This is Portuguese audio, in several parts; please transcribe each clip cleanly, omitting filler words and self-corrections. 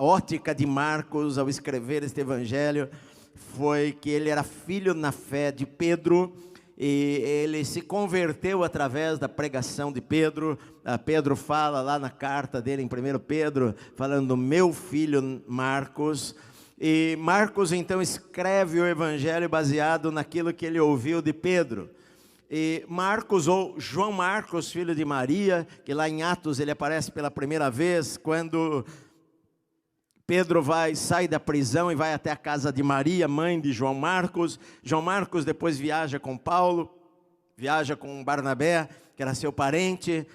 ótica de Marcos ao escrever este evangelho foi que ele era filho na fé de Pedro, e ele se converteu através da pregação de Pedro. Pedro fala lá na carta dele, em 1 Pedro, falando: meu filho Marcos. E Marcos então escreve o evangelho baseado naquilo que ele ouviu de Pedro. E Marcos, ou João Marcos, filho de Maria, que lá em Atos ele aparece pela primeira vez, quando Pedro sai da prisão e vai até a casa de Maria, mãe de João Marcos. João Marcos depois viaja com Paulo, viaja com Barnabé, que era seu parente.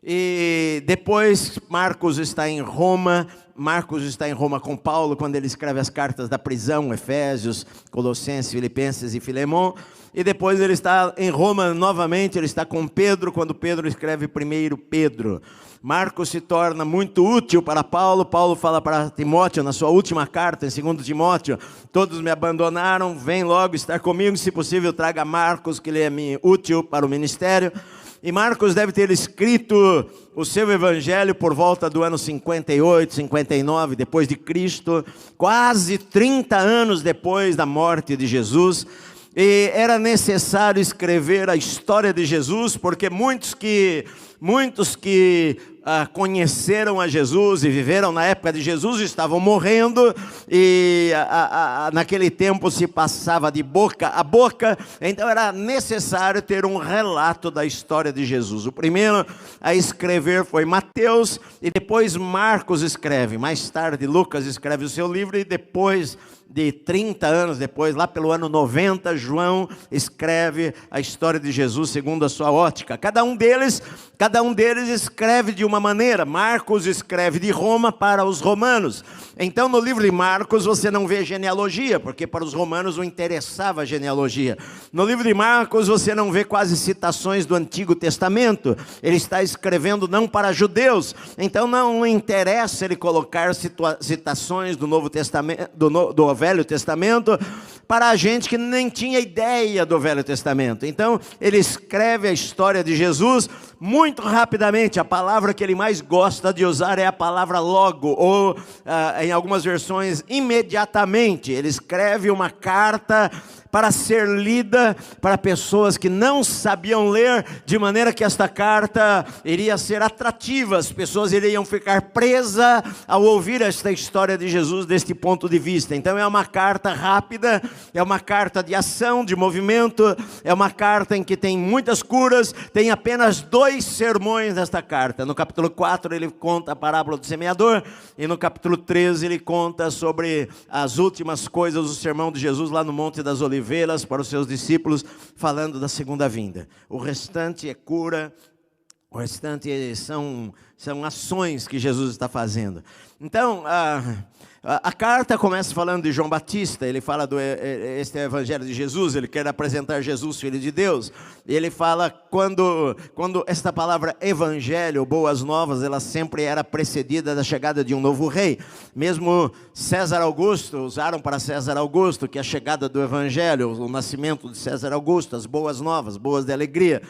E depois Marcos está em Roma. Marcos está em Roma com Paulo, quando ele escreve as cartas da prisão, Efésios, Colossenses, Filipenses e Filemon. E depois ele está em Roma novamente, ele está com Pedro, quando Pedro escreve 1 Pedro. Marcos se torna muito útil para Paulo. Paulo fala para Timóteo, na sua última carta, em 2 Timóteo: todos me abandonaram, vem logo estar comigo, se possível traga Marcos, que ele é útil para o ministério. E Marcos deve ter escrito o seu evangelho por volta do ano 58, 59, depois de Cristo, quase 30 anos depois da morte de Jesus. E era necessário escrever a história de Jesus, porque muitos que conheceram a Jesus e viveram na época de Jesus estavam morrendo, e naquele tempo se passava de boca a boca, então era necessário ter um relato da história de Jesus. O primeiro a escrever foi Mateus, e depois Marcos escreve. Mais tarde Lucas escreve o seu livro, e depois de 30 anos depois, lá pelo ano 90, João escreve a história de Jesus segundo a sua ótica. Cada um deles escreve de uma maneira. Marcos escreve de Roma para os romanos. Então no livro de Marcos você não vê genealogia, porque para os romanos não interessava a genealogia. No livro de Marcos você não vê quase citações do Antigo Testamento. Ele está escrevendo não para judeus, então não interessa ele colocar citações do Novo Testamento, do Velho Testamento, para a gente que nem tinha ideia do Velho Testamento. Então ele escreve a história de Jesus muito rapidamente. A palavra que ele mais gosta de usar é a palavra logo, ou em algumas versões, imediatamente. Ele escreve uma carta para ser lida para pessoas que não sabiam ler, de maneira que esta carta iria ser atrativa. As pessoas iriam ficar presas ao ouvir esta história de Jesus deste ponto de vista. Então é uma carta rápida, é uma carta de ação, de movimento, é uma carta em que tem muitas curas. Tem apenas 2 sermões nesta carta. No capítulo 4 ele conta a parábola do semeador, e no capítulo 13 ele conta sobre as últimas coisas do sermão de Jesus lá no Monte das Oliveiras para os seus discípulos, falando da segunda vinda. O restante é cura, o restante são ações que Jesus está fazendo. Então a carta começa falando de João Batista. Ele fala este é o evangelho de Jesus. Ele quer apresentar Jesus, filho de Deus. E ele fala quando esta palavra evangelho, boas novas, ela sempre era precedida da chegada de um novo rei. Mesmo César Augusto, usaram para César Augusto, que é a chegada do evangelho, o nascimento de César Augusto, as boas novas, boas de alegria.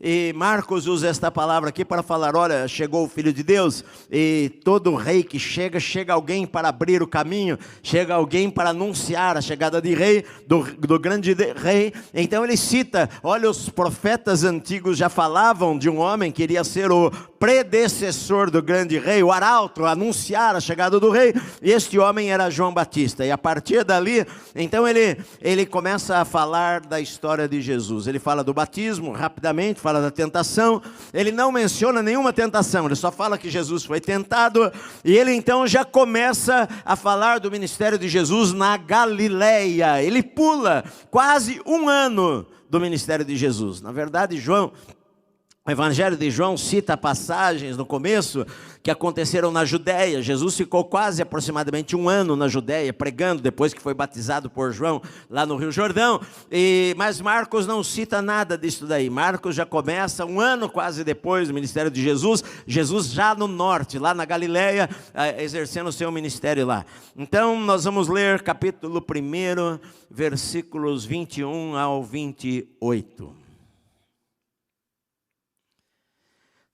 E Marcos usa esta palavra aqui para falar: olha, chegou o Filho de Deus. E todo rei que chega alguém para abrir o caminho, chega alguém para anunciar a chegada de rei, do grande rei. Então ele cita: olha, os profetas antigos já falavam de um homem que iria ser o predecessor do grande rei, o arauto, anunciar a chegada do rei. E este homem era João Batista. E a partir dali, então ele começa a falar da história de Jesus. Ele fala do batismo rapidamente, fala da tentação. Ele não menciona nenhuma tentação, ele só fala que Jesus foi tentado. E ele então já começa a falar do ministério de Jesus na Galileia. Ele pula quase 1 ano do ministério de Jesus. Na verdade, o evangelho de João cita passagens no começo que aconteceram na Judéia. Jesus ficou quase aproximadamente 1 ano na Judéia pregando, depois que foi batizado por João lá no Rio Jordão. Mas Marcos não cita nada disso daí. Marcos já começa 1 ano quase depois do ministério de Jesus. Jesus já no norte, lá na Galileia, exercendo o seu ministério lá. Então nós vamos ler capítulo 1, versículos 21 ao 28.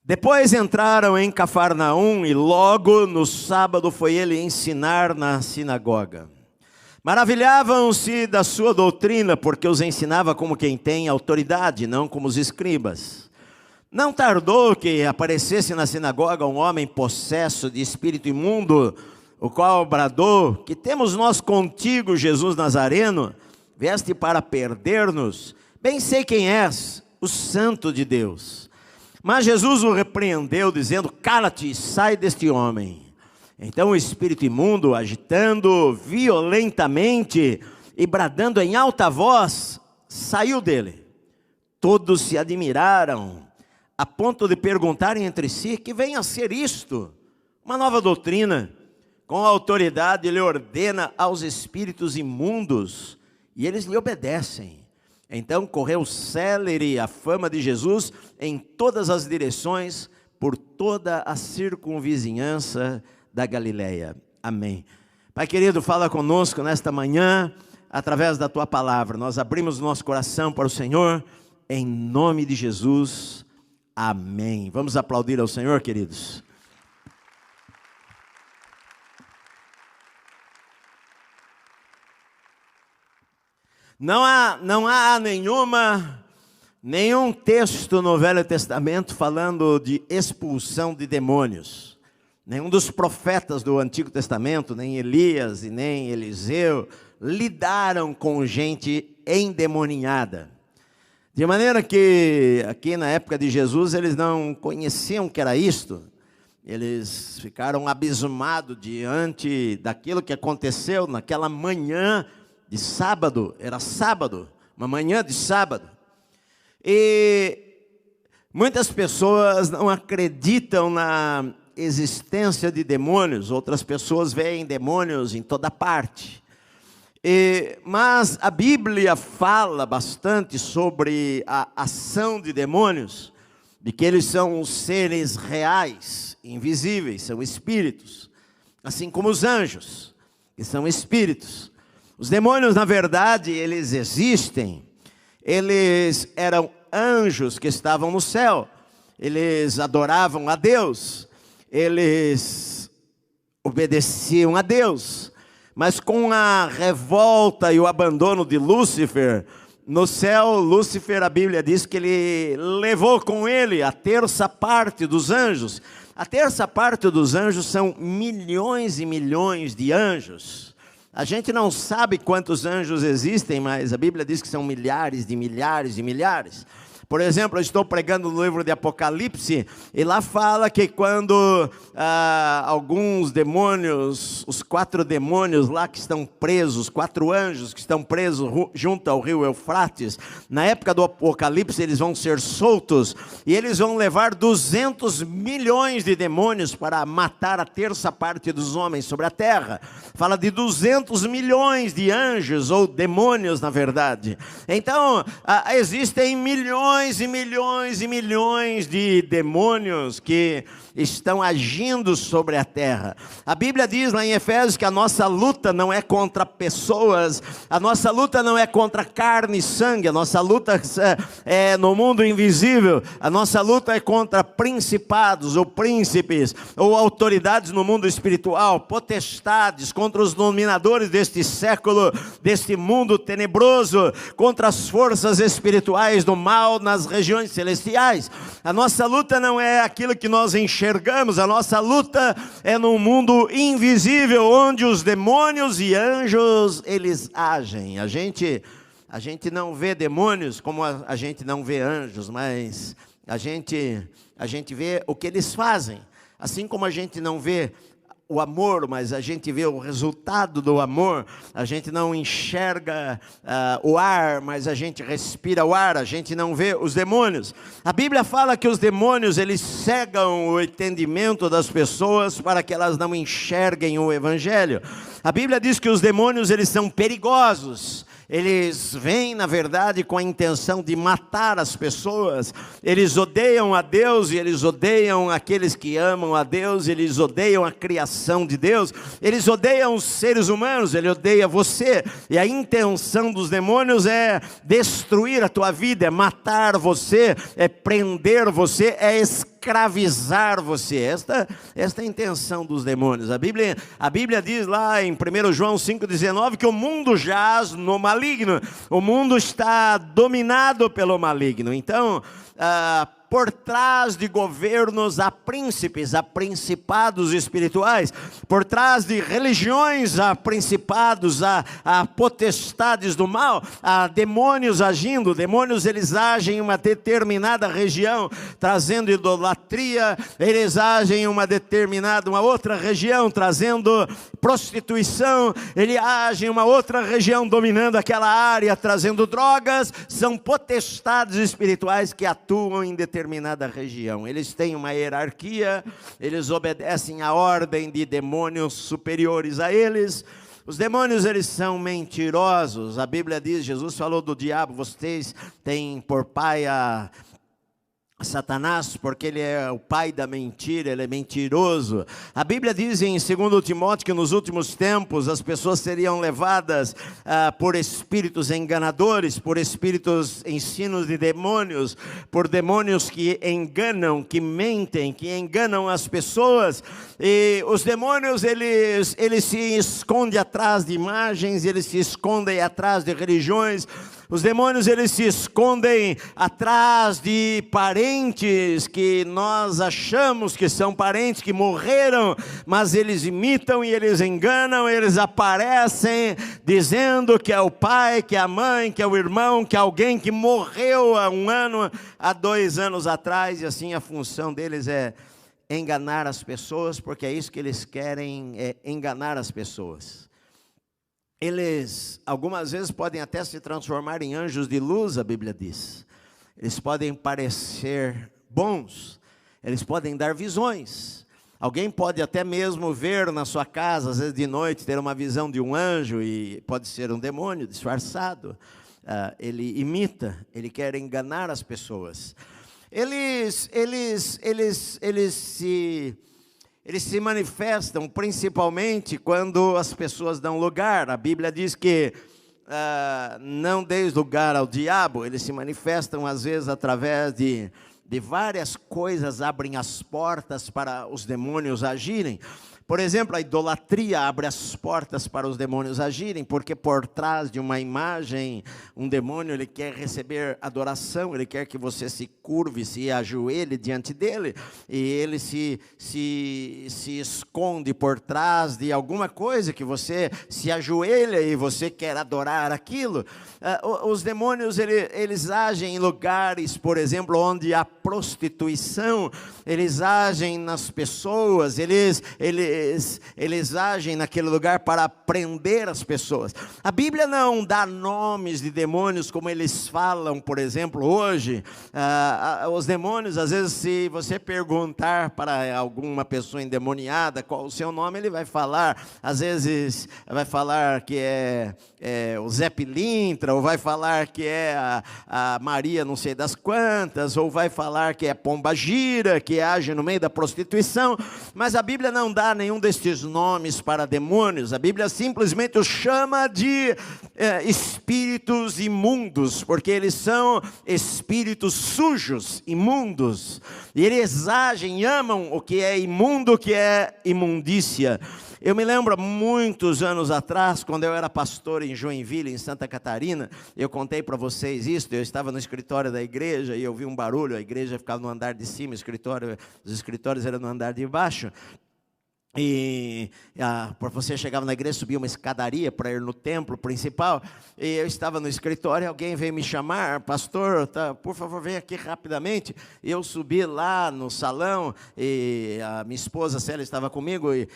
Depois entraram em Cafarnaum e logo no sábado foi ele ensinar na sinagoga. Maravilhavam-se da sua doutrina, porque os ensinava como quem tem autoridade, não como os escribas. Não tardou que aparecesse na sinagoga um homem possesso de espírito imundo, o qual bradou: que temos nós contigo, Jesus Nazareno? Vieste para perder-nos? Bem sei quem és, o Santo de Deus. Mas Jesus o repreendeu, dizendo: cala-te, sai deste homem. Então o espírito imundo, agitando violentamente e bradando em alta voz, saiu dele. Todos se admiraram, a ponto de perguntarem entre si: que vem a ser isto? Uma nova doutrina. Com autoridade ele ordena aos espíritos imundos, e eles lhe obedecem. Então correu célere a fama de Jesus em todas as direções, por toda a circunvizinhança da Galileia. Amém. Pai querido, fala conosco nesta manhã, através da Tua palavra. Nós abrimos o nosso coração para o Senhor, em nome de Jesus. Amém. Vamos aplaudir ao Senhor, queridos. Não há nenhum texto no Velho Testamento falando de expulsão de demônios. Nenhum dos profetas do Antigo Testamento, nem Elias e nem Eliseu, lidaram com gente endemoniada. De maneira que aqui na época de Jesus eles não conheciam o que era isto. Eles ficaram abismados diante daquilo que aconteceu naquela manhã de sábado. Era sábado, uma manhã de sábado. E muitas pessoas não acreditam na existência de demônios. Outras pessoas veem demônios em toda parte. Mas a Bíblia fala bastante sobre a ação de demônios, de que eles são seres reais, invisíveis, são espíritos, assim como os anjos, que são espíritos. Os demônios, na verdade, eles existem. Eles eram anjos que estavam no céu. Eles adoravam a Deus. Eles obedeciam a Deus. Mas com a revolta e o abandono de Lúcifer, no céu, Lúcifer, a Bíblia diz que ele levou com ele a terça parte dos anjos. A terça parte dos anjos são milhões e milhões de anjos. A gente não sabe quantos anjos existem, mas a Bíblia diz que são milhares de milhares e milhares. Por exemplo, eu estou pregando no livro de Apocalipse, e lá fala que quando alguns demônios, os 4 demônios lá que estão presos, 4 anjos que estão presos junto ao rio Eufrates, na época do Apocalipse eles vão ser soltos, e eles vão levar 200 milhões de demônios para matar a terça parte dos homens sobre a terra. Fala de 200 milhões de anjos, ou demônios na verdade. Então, existem milhões e milhões e milhões de demônios que estão agindo sobre a terra. A Bíblia diz lá em Efésios que a nossa luta não é contra pessoas, a nossa luta não é contra carne e sangue, a nossa luta é no mundo invisível, a nossa luta é contra principados ou príncipes ou autoridades no mundo espiritual, potestades, contra os dominadores deste século, deste mundo tenebroso, contra as forças espirituais do mal nas regiões celestiais. A nossa luta não é aquilo que nós enxergamos, a nossa luta é no mundo invisível, onde os demônios e anjos, eles agem. A gente não vê demônios como a gente não vê anjos, mas a gente vê o que eles fazem. Assim como a gente não vê o amor, mas a gente vê o resultado do amor. A gente não enxerga o ar, mas a gente respira o ar. A gente não vê os demônios. A Bíblia fala que os demônios, eles cegam o entendimento das pessoas para que elas não enxerguem o Evangelho. A Bíblia diz que os demônios, eles são perigosos. Eles vêm, na verdade, com a intenção de matar as pessoas. Eles odeiam a Deus e eles odeiam aqueles que amam a Deus. Eles odeiam a criação de Deus. Eles odeiam os seres humanos. Ele odeia você. E a intenção dos demônios é destruir a tua vida, é matar você, é prender você, é escravizar escravizar você. Esta é a intenção dos demônios. A Bíblia diz lá em 1 João 5,19 que o mundo jaz no maligno. O mundo está dominado pelo maligno. Então, por trás de governos há príncipes, há principados espirituais. Por trás de religiões há principados, há potestades do mal, há demônios agindo. Demônios, eles agem em uma determinada região, trazendo idolatria. Eles agem em uma outra região, trazendo prostituição. Ele age em uma outra região, dominando aquela área, trazendo drogas. São potestades espirituais que atuam em determinada região. Eles têm uma hierarquia, eles obedecem à ordem de demônios superiores a eles. Os demônios, eles são mentirosos. A Bíblia diz, Jesus falou do diabo: vocês têm por pai a Satanás, porque ele é o pai da mentira, ele é mentiroso. A Bíblia diz em 2 Timóteo que nos últimos tempos as pessoas seriam levadas por espíritos enganadores, por espíritos ensinos de demônios, por demônios que enganam, que mentem, que enganam as pessoas. E os demônios, eles se escondem atrás de imagens, eles se escondem atrás de religiões. Os demônios, eles se escondem atrás de parentes que nós achamos que são parentes, que morreram, mas eles imitam e eles enganam. Eles aparecem dizendo que é o pai, que é a mãe, que é o irmão, que é alguém que morreu há 1 ano, há 2 anos atrás. E assim a função deles é enganar as pessoas, porque é isso que eles querem, é enganar as pessoas. Eles, algumas vezes, podem até se transformar em anjos de luz, a Bíblia diz. Eles podem parecer bons, eles podem dar visões. Alguém pode até mesmo ver na sua casa, às vezes de noite, ter uma visão de um anjo, e pode ser um demônio disfarçado. Ele imita, ele quer enganar as pessoas. Eles se manifestam principalmente quando as pessoas dão lugar. A Bíblia diz que não deis lugar ao diabo. Eles se manifestam às vezes através de várias coisas, abrem as portas para os demônios agirem. Por exemplo, a idolatria abre as portas para os demônios agirem, porque por trás de uma imagem, um demônio, ele quer receber adoração, ele quer que você se curve, se ajoelhe diante dele, e ele se esconde por trás de alguma coisa que você se ajoelha e você quer adorar aquilo. Os demônios, eles agem em lugares, por exemplo, onde há prostituição. Eles agem nas pessoas, eles agem naquele lugar para prender as pessoas. A Bíblia não dá nomes de demônios como eles falam, por exemplo, hoje. Os demônios, às vezes, se você perguntar para alguma pessoa endemoniada qual o seu nome, ele vai falar. Às vezes vai falar que é o Zé Pilintra, ou vai falar que é a Maria não sei das quantas, ou vai falar que é Pomba Gira, que age no meio da prostituição. Mas a Bíblia não dá nenhum destes nomes para demônios. A Bíblia simplesmente os chama de espíritos imundos, porque eles são espíritos sujos, imundos, e eles agem, amam o que é imundo, o que é imundícia. Eu me lembro, muitos anos atrás, quando eu era pastor em Joinville, em Santa Catarina, eu contei para vocês isso. Eu estava no escritório da igreja e eu vi um barulho. A igreja ficava no andar de cima, os escritórios eram no andar de baixo. E você chegava na igreja, subia uma escadaria para ir no templo principal, e eu estava no escritório, alguém veio me chamar: pastor, por favor, vem aqui rapidamente. E eu subi lá no salão, e a minha esposa Célia estava comigo, e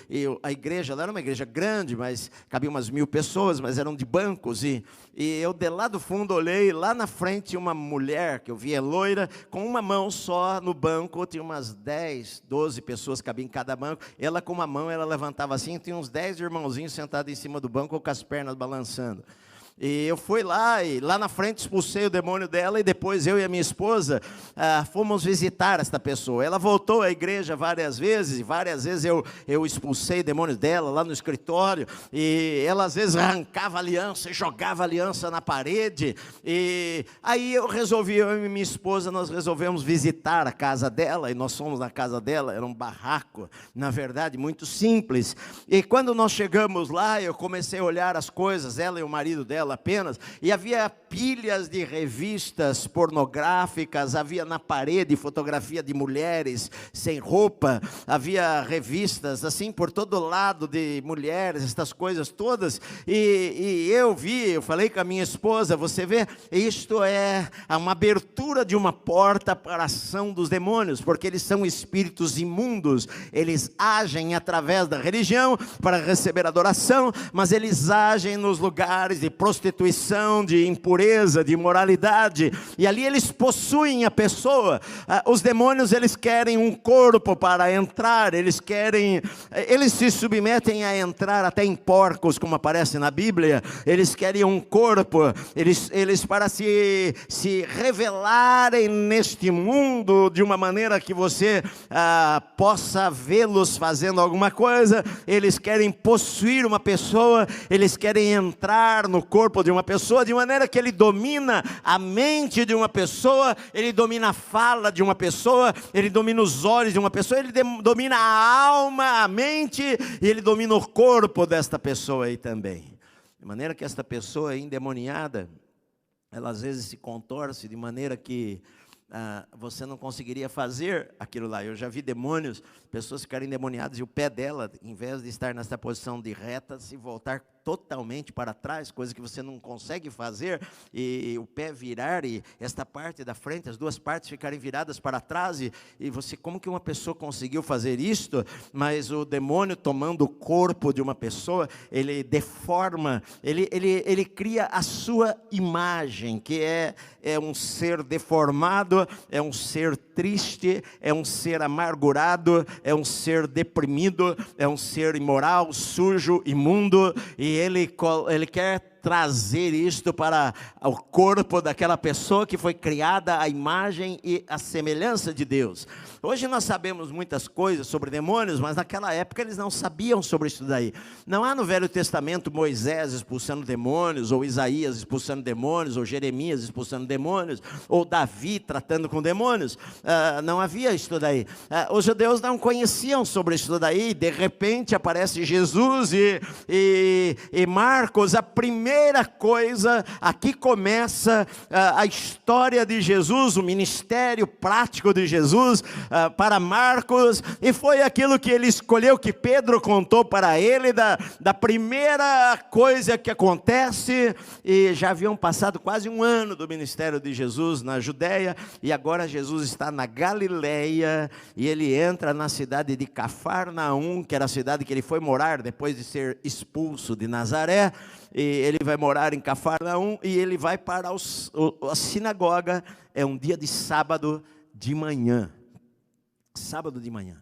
a igreja lá era uma igreja grande, mas cabia umas 1000 pessoas, mas eram de bancos, e eu de lá do fundo olhei, lá na frente uma mulher, que eu via loira, com uma mão só no banco, tinha umas 10, 12 pessoas, cabia em cada banco, ela com uma mão, ela levantava assim, tinha uns 10 irmãozinhos sentados em cima do banco, com as pernas balançando. E eu fui lá, e lá na frente expulsei o demônio dela, e depois eu e a minha esposa fomos visitar esta pessoa. Ela voltou à igreja várias vezes, e várias vezes eu expulsei o demônio dela lá no escritório, e ela às vezes arrancava a aliança e jogava a aliança na parede. E aí eu e minha esposa, nós resolvemos visitar a casa dela, e nós fomos na casa dela. Era um barraco, na verdade, muito simples. E quando nós chegamos lá, eu comecei a olhar as coisas, ela e o marido dela apenas, e havia pilhas de revistas pornográficas, havia na parede fotografia de mulheres sem roupa, havia revistas assim por todo lado de mulheres, estas coisas todas, e eu falei com a minha esposa, você vê, isto é uma abertura de uma porta para a ação dos demônios, porque eles são espíritos imundos, eles agem através da religião para receber adoração, mas eles agem nos lugares de prostituição, de impureza, de imoralidade, e ali eles possuem a pessoa. Os demônios, eles querem um corpo para entrar, eles se submetem a entrar até em porcos, como aparece na Bíblia. Eles querem um corpo, eles para se revelarem neste mundo de uma maneira que você possa vê-los fazendo alguma coisa. Eles querem possuir uma pessoa, eles querem entrar no corpo de uma pessoa, de maneira que ele domina a mente de uma pessoa, ele domina a fala de uma pessoa, ele domina os olhos de uma pessoa, ele domina a alma, a mente, e ele domina o corpo desta pessoa aí também. De maneira que esta pessoa endemoniada, ela às vezes se contorce de maneira que você não conseguiria fazer aquilo lá. Eu já vi demônios, pessoas ficarem endemoniadas e o pé dela, em vez de estar nessa posição de reta, se voltar totalmente para trás, coisa que você não consegue fazer, e o pé virar, e esta parte da frente, as duas partes ficarem viradas para trás, e você, como que uma pessoa conseguiu fazer isto? Mas o demônio, tomando o corpo de uma pessoa, ele deforma, ele cria a sua imagem, que é um ser deformado, é um ser triste, é um ser amargurado, é um ser deprimido, é um ser imoral, sujo, imundo, e ele quer trazer isto para o corpo daquela pessoa que foi criada à imagem e à semelhança de Deus. Hoje nós sabemos muitas coisas sobre demônios, mas naquela época eles não sabiam sobre isso daí. Não há no Velho Testamento Moisés expulsando demônios, ou Isaías expulsando demônios, ou Jeremias expulsando demônios, ou Davi tratando com demônios. Não havia isso daí. Os judeus não conheciam sobre isso daí. De repente aparece Jesus e Marcos, a primeira coisa, aqui começa a história de Jesus, o ministério prático de Jesus para Marcos, e foi aquilo que ele escolheu, que Pedro contou para ele, da primeira coisa que acontece. E já haviam passado quase um ano do ministério de Jesus na Judéia, e agora Jesus está na Galileia, e ele entra na cidade de Cafarnaum, que era a cidade que ele foi morar depois de ser expulso de Nazaré. E ele vai morar em Cafarnaum, e ele vai para a sinagoga. É um dia de sábado de manhã. Sábado de manhã.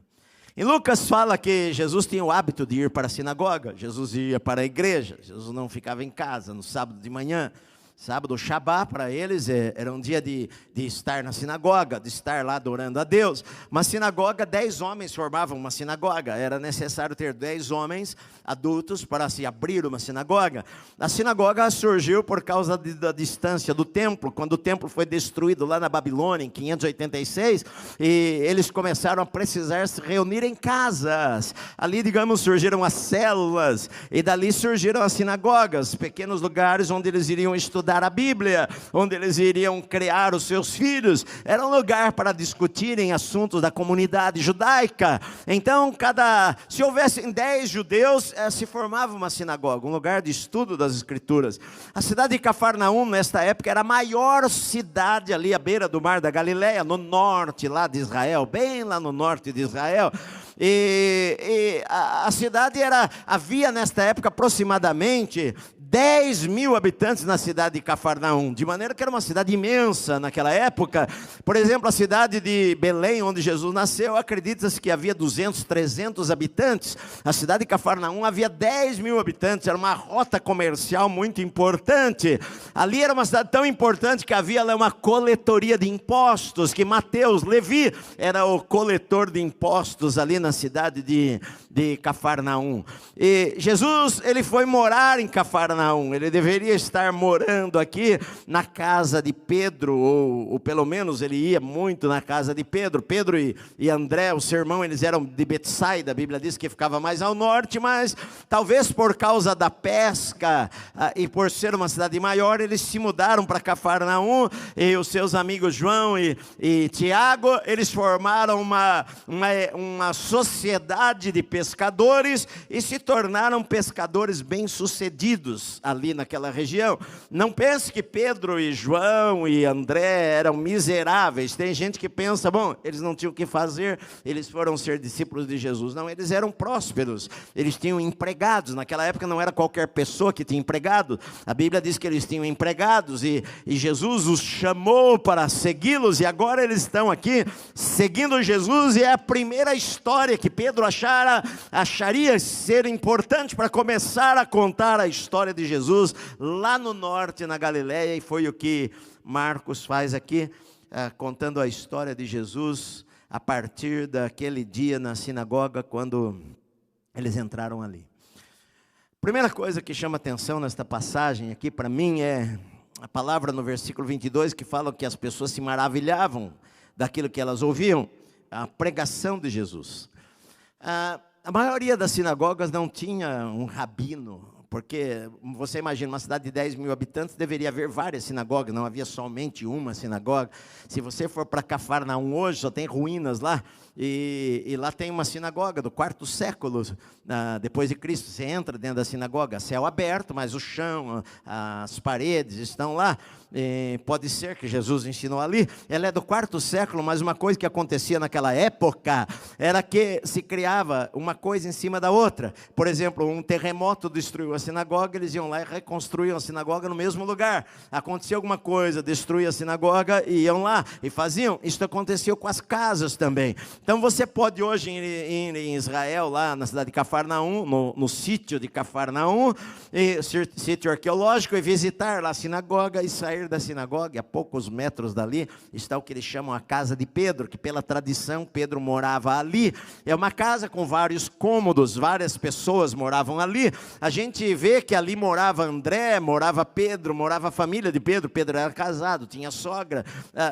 E Lucas fala que Jesus tinha o hábito de ir para a sinagoga. Jesus ia para a igreja. Jesus não ficava em casa no sábado de manhã. Sábado, o Shabá, para eles era um dia de estar na sinagoga, de estar lá adorando a Deus. Uma sinagoga, 10 homens formavam uma sinagoga. Era necessário ter 10 homens adultos para se abrir uma sinagoga. A sinagoga surgiu por causa da distância do templo. Quando o templo foi destruído lá na Babilônia, em 586, e eles começaram a precisar se reunir em casas. Ali, digamos, surgiram as células, e dali surgiram as sinagogas, pequenos lugares onde eles iriam estudar a Bíblia, onde eles iriam criar os seus filhos. Era um lugar para discutirem assuntos da comunidade judaica. Então, se houvessem 10 judeus, se formava uma sinagoga, um lugar de estudo das Escrituras. A cidade de Cafarnaum, nesta época, era a maior cidade ali à beira do mar da Galileia, no norte lá de Israel, bem lá no norte de Israel. E a cidade havia nesta época aproximadamente 10 mil habitantes na cidade de Cafarnaum, de maneira que era uma cidade imensa naquela época. Por exemplo, a cidade de Belém, onde Jesus nasceu, acredita-se que havia 200, 300 habitantes. A cidade de Cafarnaum havia 10 mil habitantes, era uma rota comercial muito importante. Ali era uma cidade tão importante que havia lá uma coletoria de impostos, que Mateus, Levi, era o coletor de impostos ali na cidade de Cafarnaum. E Jesus, ele foi morar em Cafarnaum, ele deveria estar morando aqui na casa de Pedro, ou pelo menos ele ia muito na casa de Pedro. Pedro e André, o seu irmão, eles eram de Betsaida, a Bíblia diz que ficava mais ao norte, mas talvez por causa da pesca e por ser uma cidade maior, eles se mudaram para Cafarnaum, e os seus amigos João e Tiago, eles formaram uma sociedade de pescadores e se tornaram pescadores bem-sucedidos ali naquela região. Não pense que Pedro e João e André eram miseráveis. Tem gente que pensa, bom, eles não tinham o que fazer, eles foram ser discípulos de Jesus. Não, eles eram prósperos, eles tinham empregados. Naquela época não era qualquer pessoa que tinha empregado. A Bíblia diz que eles tinham empregados e Jesus os chamou para segui-los, e agora eles estão aqui seguindo Jesus, e é a primeira história que Pedro acharia ser importante para começar a contar a história de Jesus lá no norte, na Galileia, e foi o que Marcos faz aqui, contando a história de Jesus a partir daquele dia na sinagoga, quando eles entraram ali. Primeira coisa que chama atenção nesta passagem aqui para mim é a palavra no versículo 22, que fala que as pessoas se maravilhavam daquilo que elas ouviam, a pregação de Jesus. A maioria das sinagogas não tinha um rabino, porque você imagina, uma cidade de 10 mil habitantes, deveria haver várias sinagogas, não havia somente uma sinagoga. Se você for para Cafarnaum hoje, só tem ruínas lá, e lá tem uma sinagoga do 4º século depois de Cristo. Você entra dentro da sinagoga, céu aberto, mas o chão, as paredes estão lá. Pode ser que Jesus ensinou ali. Ela é do 4º século, mas uma coisa que acontecia naquela época era que se criava uma coisa em cima da outra. Por exemplo, um terremoto destruiu a sinagoga, eles iam lá e reconstruíam a sinagoga no mesmo lugar. Acontecia alguma coisa, destruía a sinagoga e iam lá e faziam. Isso aconteceu com as casas também. Então você pode hoje ir em Israel, lá na cidade de Cafarnaum, no sítio de Cafarnaum, sítio arqueológico, e visitar lá a sinagoga e sair da sinagoga. A poucos metros dali está o que eles chamam a casa de Pedro, que pela tradição Pedro morava ali. É uma casa com vários cômodos, várias pessoas moravam ali. A gente vê que ali morava André, morava Pedro, morava a família de Pedro. Pedro era casado, tinha sogra.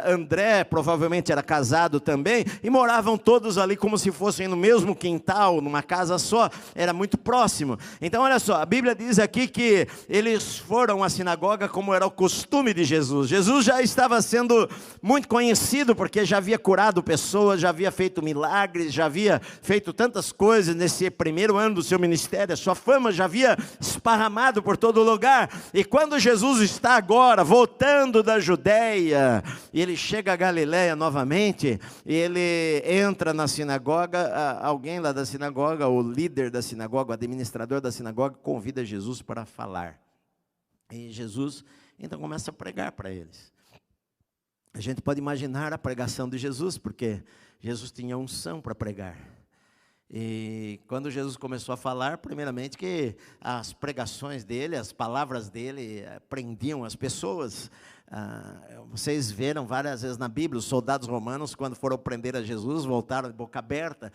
André provavelmente era casado também, e moravam todos ali como se fossem no mesmo quintal, numa casa só. Era muito próximo. Então olha só, a Bíblia diz aqui que eles foram à sinagoga como era o costume de Jesus. Jesus já estava sendo muito conhecido, porque já havia curado pessoas, já havia feito milagres, já havia feito tantas coisas nesse primeiro ano do seu ministério. A sua fama já havia esparramado por todo lugar. E quando Jesus está agora voltando da Judeia, e ele chega a Galileia novamente, e ele entra na sinagoga, alguém lá da sinagoga, o líder da sinagoga, o administrador da sinagoga, convida Jesus para falar. E Jesus então começa a pregar para eles. A gente pode imaginar a pregação de Jesus, porque Jesus tinha unção para pregar. E quando Jesus começou a falar, primeiramente que as pregações dele, as palavras dele prendiam as pessoas. Vocês viram várias vezes na Bíblia, os soldados romanos, quando foram prender a Jesus, voltaram de boca aberta,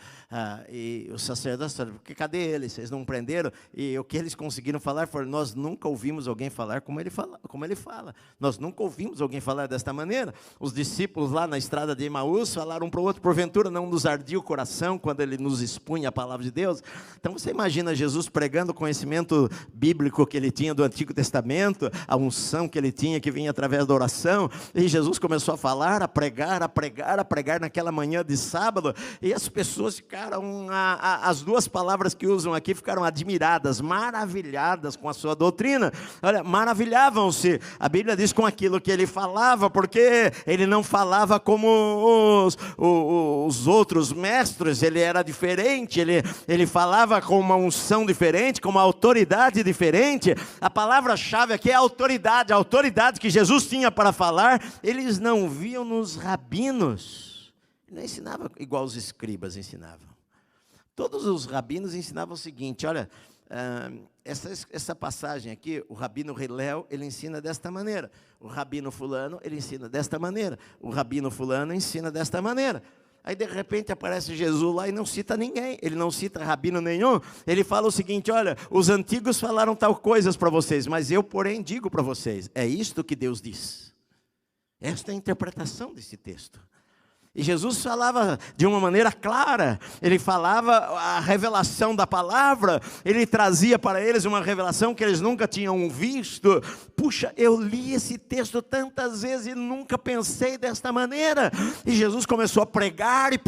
e os sacerdotes falaram, cadê ele? Vocês não prenderam? E o que eles conseguiram falar foi, nós nunca ouvimos alguém falar como ele fala. Nós nunca ouvimos alguém falar desta maneira. Os discípulos lá na estrada de Emaús falaram um para o outro, porventura não nos ardia o coração quando ele nos expunha a palavra de Deus? Então você imagina Jesus pregando o conhecimento bíblico que ele tinha do Antigo Testamento, a unção que ele tinha, que vinha através adoração, e Jesus começou a falar, a pregar naquela manhã de sábado, e as pessoas ficaram, as duas palavras que usam aqui, ficaram admiradas, maravilhadas com a sua doutrina. Olha, maravilhavam-se, a Bíblia diz, com aquilo que ele falava, porque ele não falava como os outros mestres, ele era diferente, ele falava com uma unção diferente, com uma autoridade diferente. A palavra-chave aqui é autoridade, a autoridade que Jesus tinha para falar, eles não viam nos rabinos. Ele não ensinava igual os escribas ensinavam. Todos os rabinos ensinavam o seguinte, olha, essa passagem aqui, o rabino Hillel, ele ensina desta maneira, o rabino fulano, ele ensina desta maneira, o rabino fulano ensina desta maneira. Aí de repente aparece Jesus lá e não cita ninguém, ele não cita rabino nenhum, ele fala o seguinte, olha, os antigos falaram tal coisas para vocês, mas eu porém digo para vocês, é isto que Deus diz. Esta é a interpretação desse texto. E Jesus falava de uma maneira clara, ele falava a revelação da palavra, ele trazia para eles uma revelação que eles nunca tinham visto. Puxa, eu li esse texto tantas vezes e nunca pensei desta maneira. E Jesus começou a pregar, e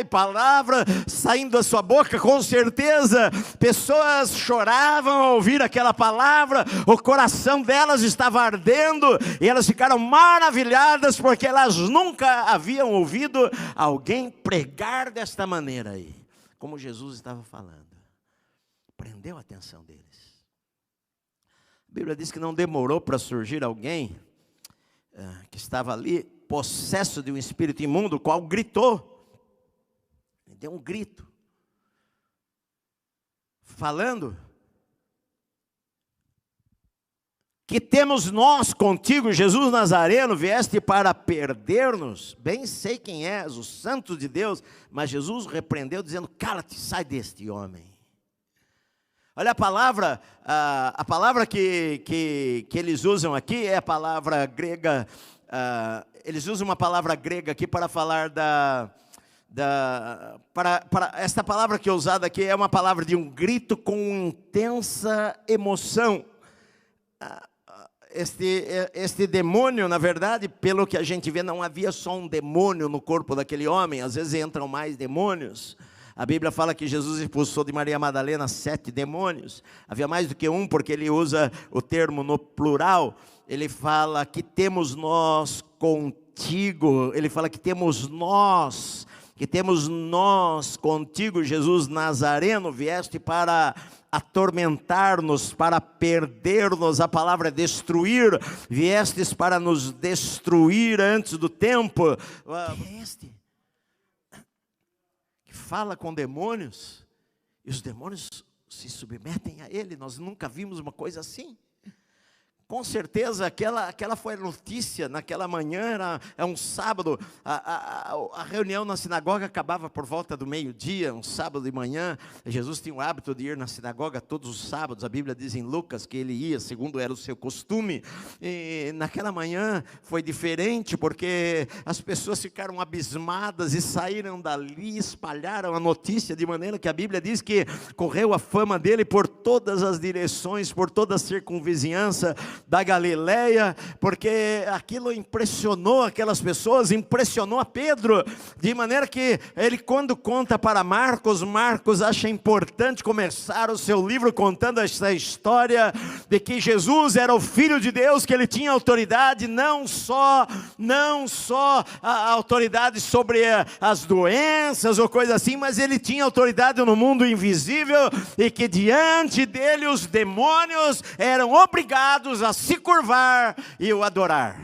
palavra saindo da sua boca, com certeza. Pessoas choravam ao ouvir aquela palavra, o coração delas estava ardendo, e elas ficaram maravilhadas, porque elas nunca haviam ouvido alguém pregar desta maneira aí, como Jesus estava falando. Prendeu a atenção deles. A Bíblia diz que não demorou para surgir alguém que estava ali, possesso de um espírito imundo, o qual gritou. Ele deu um grito, falando: que temos nós contigo, Jesus Nazareno, vieste para perder-nos? Bem sei quem és, o santo de Deus. Mas Jesus repreendeu, dizendo: cala-te, sai deste homem. Olha, a palavra que eles usam aqui é a palavra grega, eles usam uma palavra grega aqui para falar esta palavra que é usada aqui é uma palavra de um grito com intensa emoção. Este demônio, na verdade, pelo que a gente vê, não havia só um demônio no corpo daquele homem, às vezes entram mais demônios. A Bíblia fala que Jesus expulsou de Maria Madalena 7 demônios, havia mais do que um, porque ele usa o termo no plural. Ele fala que temos nós contigo, ele fala que temos nós contigo, Jesus Nazareno, vieste para atormentar-nos, para perder-nos. A palavra é destruir, viestes para nos destruir antes do tempo. Quem é este que fala com demônios, e os demônios se submetem a ele? Nós nunca vimos uma coisa assim. Com certeza, aquela foi a notícia naquela manhã, é um sábado, a reunião na sinagoga acabava por volta do meio-dia, um sábado de manhã. Jesus tinha o hábito de ir na sinagoga todos os sábados, a Bíblia diz em Lucas que ele ia, segundo era o seu costume, e naquela manhã foi diferente, porque as pessoas ficaram abismadas e saíram dali, espalharam a notícia, de maneira que a Bíblia diz que correu a fama dele por todas as direções, por toda a circunvizinhança da Galileia, porque aquilo impressionou aquelas pessoas, impressionou a Pedro, de maneira que ele, quando conta para Marcos acha importante começar o seu livro contando essa história de que Jesus era o Filho de Deus, que ele tinha autoridade, não só a autoridade sobre as doenças ou coisa assim, mas ele tinha autoridade no mundo invisível, e que diante dele os demônios eram obrigados a se curvar e o adorar.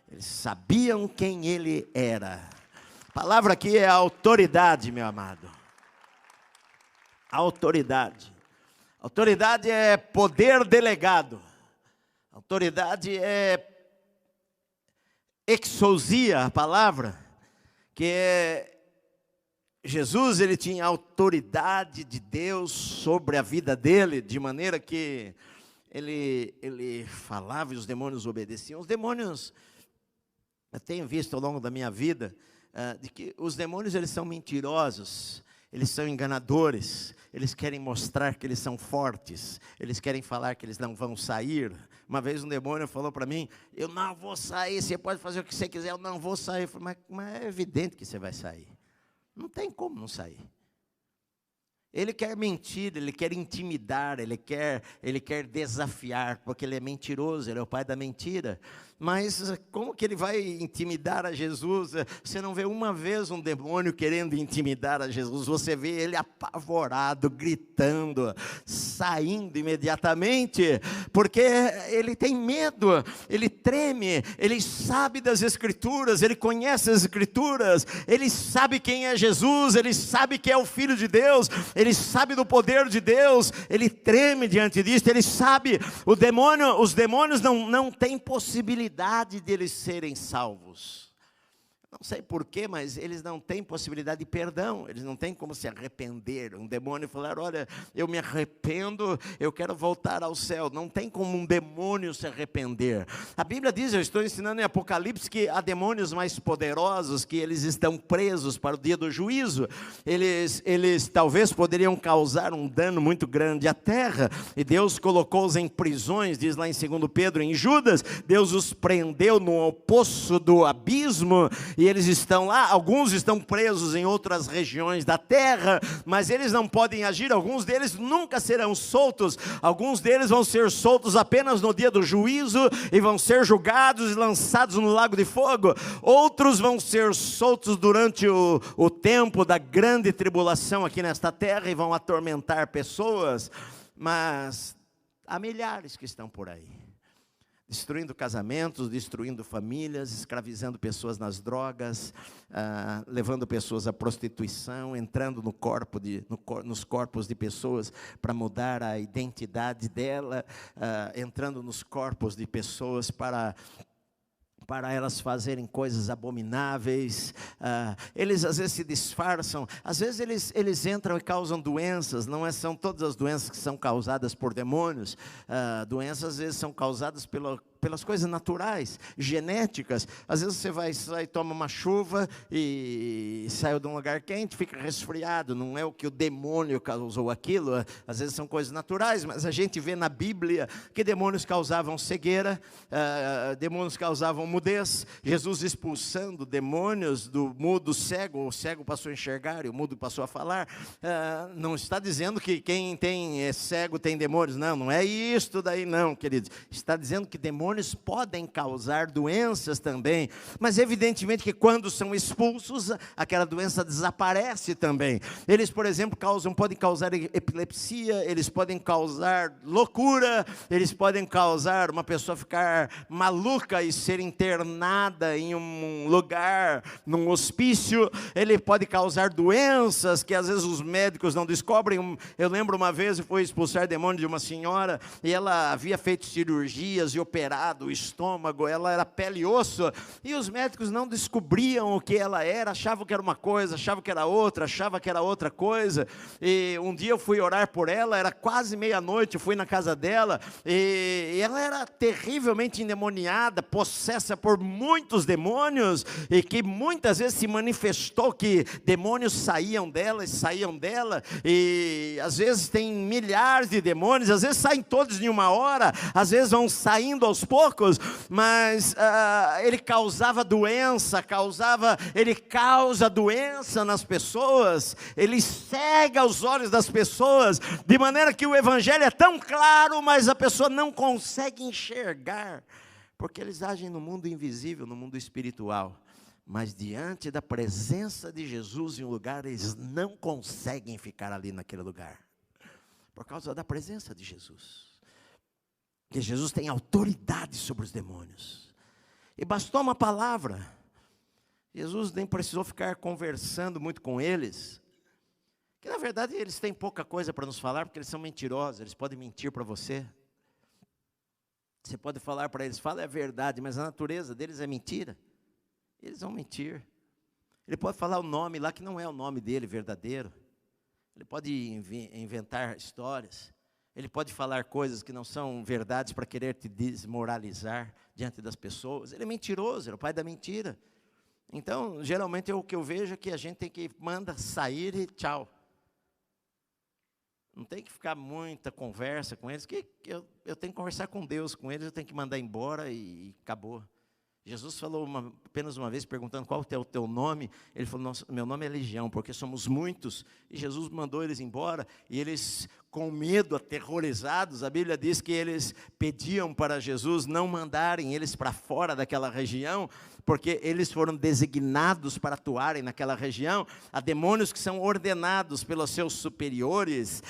Eles sabiam quem ele era. A palavra aqui é autoridade, meu amado. Autoridade. Autoridade é poder delegado. Autoridade é exousia, a palavra, que é Jesus, ele tinha autoridade de Deus sobre a vida dele, de maneira que ele falava e os demônios obedeciam. Os demônios, eu tenho visto ao longo da minha vida, de que os demônios, eles são mentirosos. Eles são enganadores, eles querem mostrar que eles são fortes, eles querem falar que eles não vão sair. Uma vez um demônio falou para mim, eu não vou sair, você pode fazer o que você quiser, eu não vou sair. Eu falei, mas é evidente que você vai sair, não tem como não sair. Ele quer mentir, ele quer intimidar, ele quer desafiar, porque ele é mentiroso, ele é o pai da mentira. Mas como que ele vai intimidar a Jesus? Você não vê uma vez um demônio querendo intimidar a Jesus, você vê ele apavorado, gritando, saindo imediatamente, porque ele tem medo, ele treme, ele sabe das Escrituras, ele conhece as Escrituras, ele sabe quem é Jesus, ele sabe que é o Filho de Deus, ele sabe do poder de Deus, ele treme diante disso, ele sabe, os demônios não têm possibilidade de eles serem salvos. Não sei porquê, mas eles não têm possibilidade de perdão, eles não têm como se arrepender. Um demônio falar, olha, eu me arrependo, eu quero voltar ao céu. Não tem como um demônio se arrepender. A Bíblia diz, eu estou ensinando em Apocalipse, que há demônios mais poderosos, que eles estão presos para o dia do juízo. Eles talvez poderiam causar um dano muito grande à terra, e Deus colocou-os em prisões, diz lá em 2 Pedro, em Judas, Deus os prendeu no poço do abismo, e eles estão lá, alguns estão presos em outras regiões da terra, mas eles não podem agir, alguns deles nunca serão soltos, alguns deles vão ser soltos apenas no dia do juízo, e vão ser julgados e lançados no lago de fogo. Outros vão ser soltos durante o tempo da grande tribulação aqui nesta terra, e vão atormentar pessoas, mas há milhares que estão por aí, destruindo casamentos, destruindo famílias, escravizando pessoas nas drogas, levando pessoas à prostituição, entrando nos corpos de pessoas para mudar a identidade dela, entrando nos corpos de pessoas para elas fazerem coisas abomináveis. Eles às vezes se disfarçam, às vezes eles entram e causam doenças. Não são todas as doenças que são causadas por demônios. Doenças às vezes são causadas pelas coisas naturais, genéticas. Às vezes você vai sair, toma uma chuva e saiu de um lugar quente, fica resfriado. Não é o que o demônio causou aquilo. Às vezes são coisas naturais, mas a gente vê na Bíblia que demônios causavam cegueira, demônios causavam mudez. Jesus expulsando demônios do mudo cego, o cego passou a enxergar e o mudo passou a falar. Não está dizendo que quem é cego tem demônios, não é isto daí não, queridos. Está dizendo que demônios podem causar doenças também, mas evidentemente que quando são expulsos, aquela doença desaparece também. Eles, por exemplo, podem causar epilepsia, eles podem causar loucura, eles podem causar uma pessoa ficar maluca e ser internada em um lugar, num hospício. Ele pode causar doenças que às vezes os médicos não descobrem. Eu lembro uma vez, eu fui expulsar demônio de uma senhora, e ela havia feito cirurgias e operado o estômago, ela era pele e osso, e os médicos não descobriam o que ela era, achavam que era uma coisa, achavam que era outra, achavam que era outra coisa. E um dia eu fui orar por ela, era quase meia-noite, eu fui na casa dela, e ela era terrivelmente endemoniada, possessa por muitos demônios, e que muitas vezes se manifestou que demônios saíam dela, e às vezes tem milhares de demônios, às vezes saem todos em uma hora, às vezes vão saindo aos poucos, mas ele causava doença, ele causa doença nas pessoas, ele cega os olhos das pessoas, de maneira que o evangelho é tão claro, mas a pessoa não consegue enxergar, porque eles agem no mundo invisível, no mundo espiritual, mas diante da presença de Jesus em um lugar, eles não conseguem ficar ali naquele lugar, por causa da presença de Jesus. Que Jesus tem autoridade sobre os demônios, e bastou uma palavra. Jesus nem precisou ficar conversando muito com eles, que na verdade eles têm pouca coisa para nos falar, porque eles são mentirosos, eles podem mentir para você. Você pode falar para eles, fala a verdade, mas a natureza deles é mentira, eles vão mentir. Ele pode falar o nome lá que não é o nome dele verdadeiro, ele pode inventar histórias, ele pode falar coisas que não são verdades para querer te desmoralizar diante das pessoas. Ele é mentiroso, ele é o pai da mentira. Então, geralmente o que eu vejo é que a gente tem que manda sair e tchau. Não tem que ficar muita conversa com eles, que eu tenho que conversar com Deus, com eles eu tenho que mandar embora e acabou. Jesus falou apenas uma vez, perguntando qual é o teu nome. Ele falou, meu nome é Legião, porque somos muitos. E Jesus mandou eles embora, e eles, com medo, aterrorizados, a Bíblia diz que eles pediam para Jesus não mandarem eles para fora daquela região, porque eles foram designados para atuarem naquela região. Há demônios que são ordenados pelos seus superiores,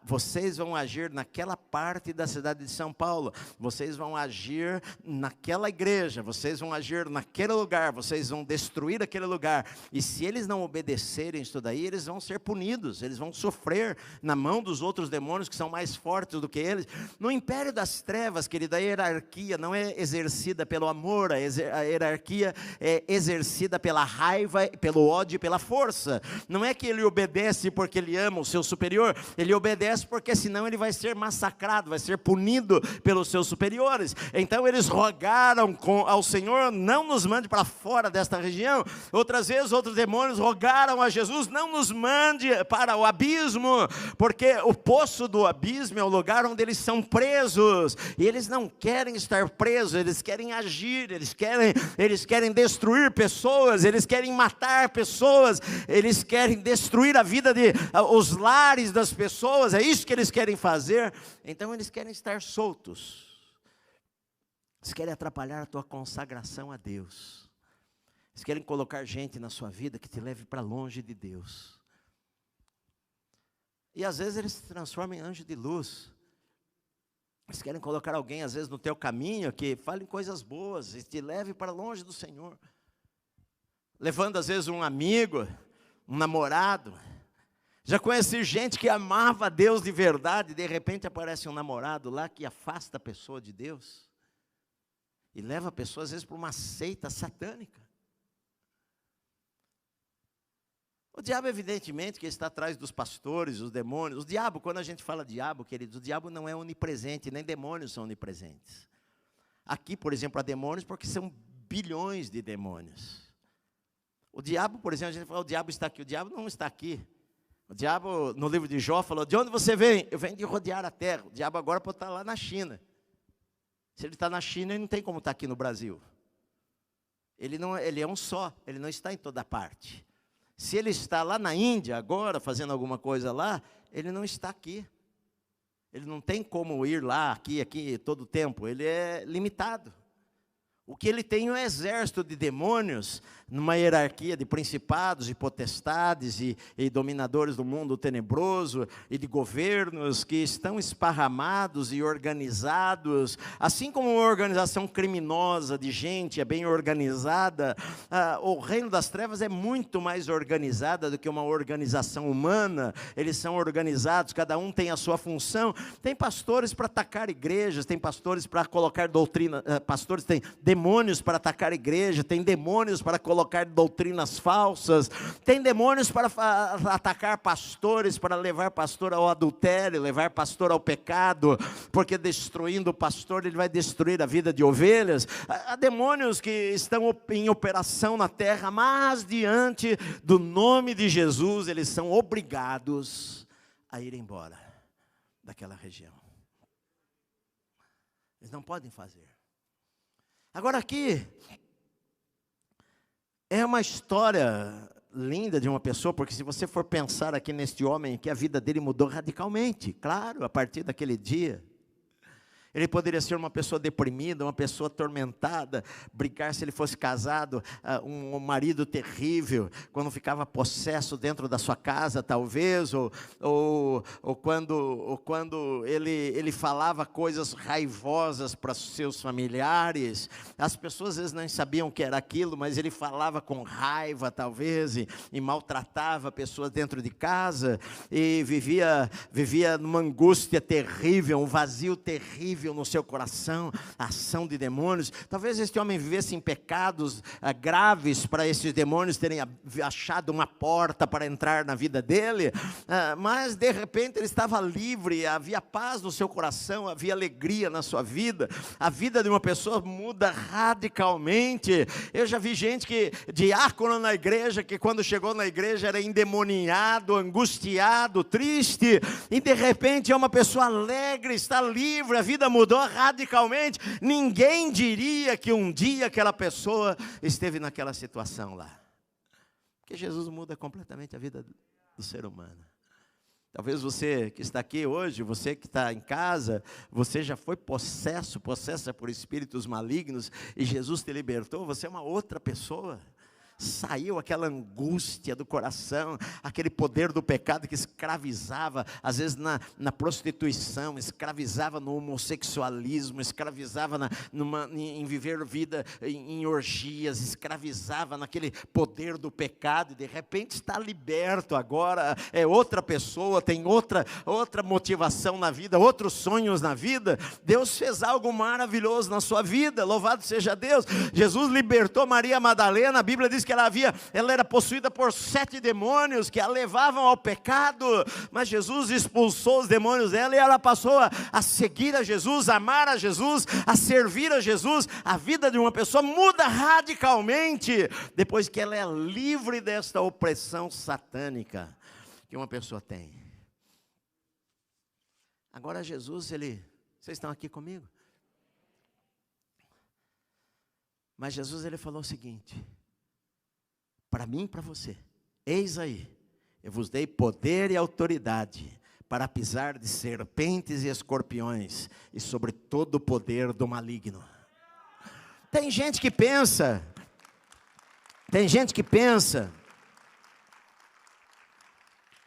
vocês vão agir naquela parte da cidade de São Paulo, vocês vão agir naquela igreja, vocês vão agir naquele lugar, vocês vão destruir aquele lugar, e se eles não obedecerem isso daí, eles vão ser punidos, eles vão sofrer na mão dos outros demônios que são mais fortes do que eles. No império das trevas, querido, a hierarquia não é exercida pelo amor, a hierarquia é exercida pela raiva, pelo ódio e pela força. Não é que ele obedece porque ele ama o seu superior, ele obedece porque senão ele vai ser massacrado, vai ser punido pelos seus superiores. Então eles rogaram ao Senhor, não nos mande para fora desta região. Outras vezes outros demônios rogaram a Jesus, não nos mande para o abismo, porque o poço do abismo é o lugar onde eles são presos, e eles não querem estar presos, eles querem agir, eles querem destruir pessoas, eles querem matar pessoas, eles querem destruir a vida os lares das pessoas, é isso que eles querem fazer. Então eles querem estar soltos, eles querem atrapalhar a tua consagração a Deus, eles querem colocar gente na sua vida que te leve para longe de Deus. E às vezes eles se transformam em anjo de luz. Eles querem colocar alguém, às vezes, no teu caminho, que fale coisas boas e te leve para longe do Senhor. Levando, às vezes, um amigo, um namorado. Já conheci gente que amava a Deus de verdade, e de repente aparece um namorado lá que afasta a pessoa de Deus. E leva a pessoa, às vezes, para uma seita satânica. O diabo, evidentemente, que está atrás dos pastores, os demônios. O diabo, quando a gente fala diabo, queridos, o diabo não é onipresente, nem demônios são onipresentes. Aqui, por exemplo, há demônios porque são bilhões de demônios. O diabo, por exemplo, a gente fala, o diabo está aqui. O diabo não está aqui. O diabo, no livro de Jó, falou, de onde você vem? Eu venho de rodear a terra. O diabo agora pode estar lá na China. Se ele está na China, ele não tem como estar aqui no Brasil. Ele é um só, ele não está em toda parte. Se ele está lá na Índia agora, fazendo alguma coisa lá, ele não está aqui. Ele não tem como ir lá, aqui, todo o tempo. Ele é limitado. O que ele tem é um exército de demônios, numa hierarquia de principados e potestades e dominadores do mundo tenebroso e de governos que estão esparramados e organizados, assim como uma organização criminosa de gente é bem organizada. O reino das trevas é muito mais organizada do que uma organização humana. Eles são organizados, cada um tem a sua função. Tem pastores para atacar igrejas, tem pastores para colocar doutrina, pastores têm demônios para atacar a igreja, tem demônios para colocar doutrinas falsas, tem demônios para atacar pastores, para levar pastor ao adultério, levar pastor ao pecado, porque destruindo o pastor, ele vai destruir a vida de ovelhas. Há demônios que estão em operação na terra, mas diante do nome de Jesus, eles são obrigados a ir embora daquela região. Eles não podem fazer. Agora aqui, é uma história linda de uma pessoa, porque se você for pensar aqui neste homem, que a vida dele mudou radicalmente, claro, a partir daquele dia. Ele poderia ser uma pessoa deprimida, uma pessoa atormentada, brigar se ele fosse casado, um marido terrível, quando ficava possesso dentro da sua casa, talvez, ou quando ele falava coisas raivosas para seus familiares. As pessoas às vezes não sabiam o que era aquilo, mas ele falava com raiva, talvez, e maltratava pessoas dentro de casa, e vivia numa angústia terrível, um vazio terrível terrível no seu coração, a ação de demônios. Talvez este homem vivesse em pecados graves para esses demônios terem achado uma porta para entrar na vida dele, mas de repente ele estava livre, havia paz no seu coração, havia alegria na sua vida. A vida de uma pessoa muda radicalmente. Eu já vi gente que, diácono na igreja, que quando chegou na igreja era endemoniado, angustiado, triste, e de repente é uma pessoa alegre, está livre, a vida mudou radicalmente. Ninguém diria que um dia aquela pessoa esteve naquela situação lá. Porque Jesus muda completamente a vida do ser humano. Talvez você que está aqui hoje, você que está em casa, você já foi possessa por espíritos malignos e Jesus te libertou, você é uma outra pessoa. Saiu aquela angústia do coração, aquele poder do pecado que escravizava, às vezes na prostituição, escravizava no homossexualismo, escravizava em viver vida em orgias, escravizava naquele poder do pecado, e de repente está liberto agora, é outra pessoa, tem outra motivação na vida, outros sonhos na vida. Deus fez algo maravilhoso na sua vida, louvado seja Deus. Jesus libertou Maria Madalena, a Bíblia diz que ela era possuída por 7 demônios que a levavam ao pecado, mas Jesus expulsou os demônios dela e ela passou a seguir a Jesus, a amar a Jesus, a servir a Jesus. A vida de uma pessoa muda radicalmente depois que ela é livre desta opressão satânica que uma pessoa tem. Agora Jesus, vocês estão aqui comigo? Mas Jesus, ele falou o seguinte: para mim e para você, eis aí, eu vos dei poder e autoridade para pisar de serpentes e escorpiões e sobre todo o poder do maligno. Tem gente que pensa,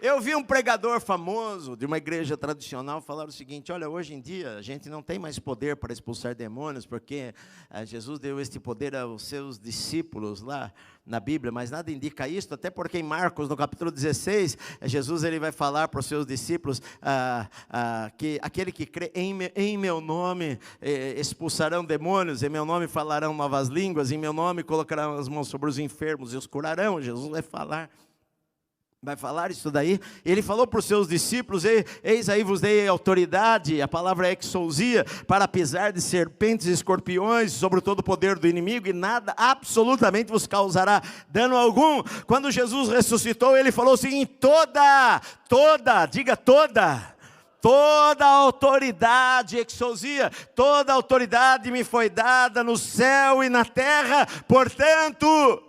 eu vi um pregador famoso de uma igreja tradicional falar o seguinte: olha, hoje em dia a gente não tem mais poder para expulsar demônios, porque Jesus deu este poder aos seus discípulos lá na Bíblia, mas nada indica isso, até porque em Marcos, no capítulo 16, Jesus ele vai falar para os seus discípulos que aquele que crê em meu nome expulsarão demônios, em meu nome falarão novas línguas, em meu nome colocarão as mãos sobre os enfermos e os curarão. Jesus vai falar isso daí. Ele falou para os seus discípulos: eis aí vos dei autoridade, a palavra é exousia, para pisar de serpentes e escorpiões sobre todo o poder do inimigo, e nada absolutamente vos causará dano algum. Quando Jesus ressuscitou, ele falou o seguinte: diga toda a autoridade, exousia, toda a autoridade me foi dada no céu e na terra, portanto,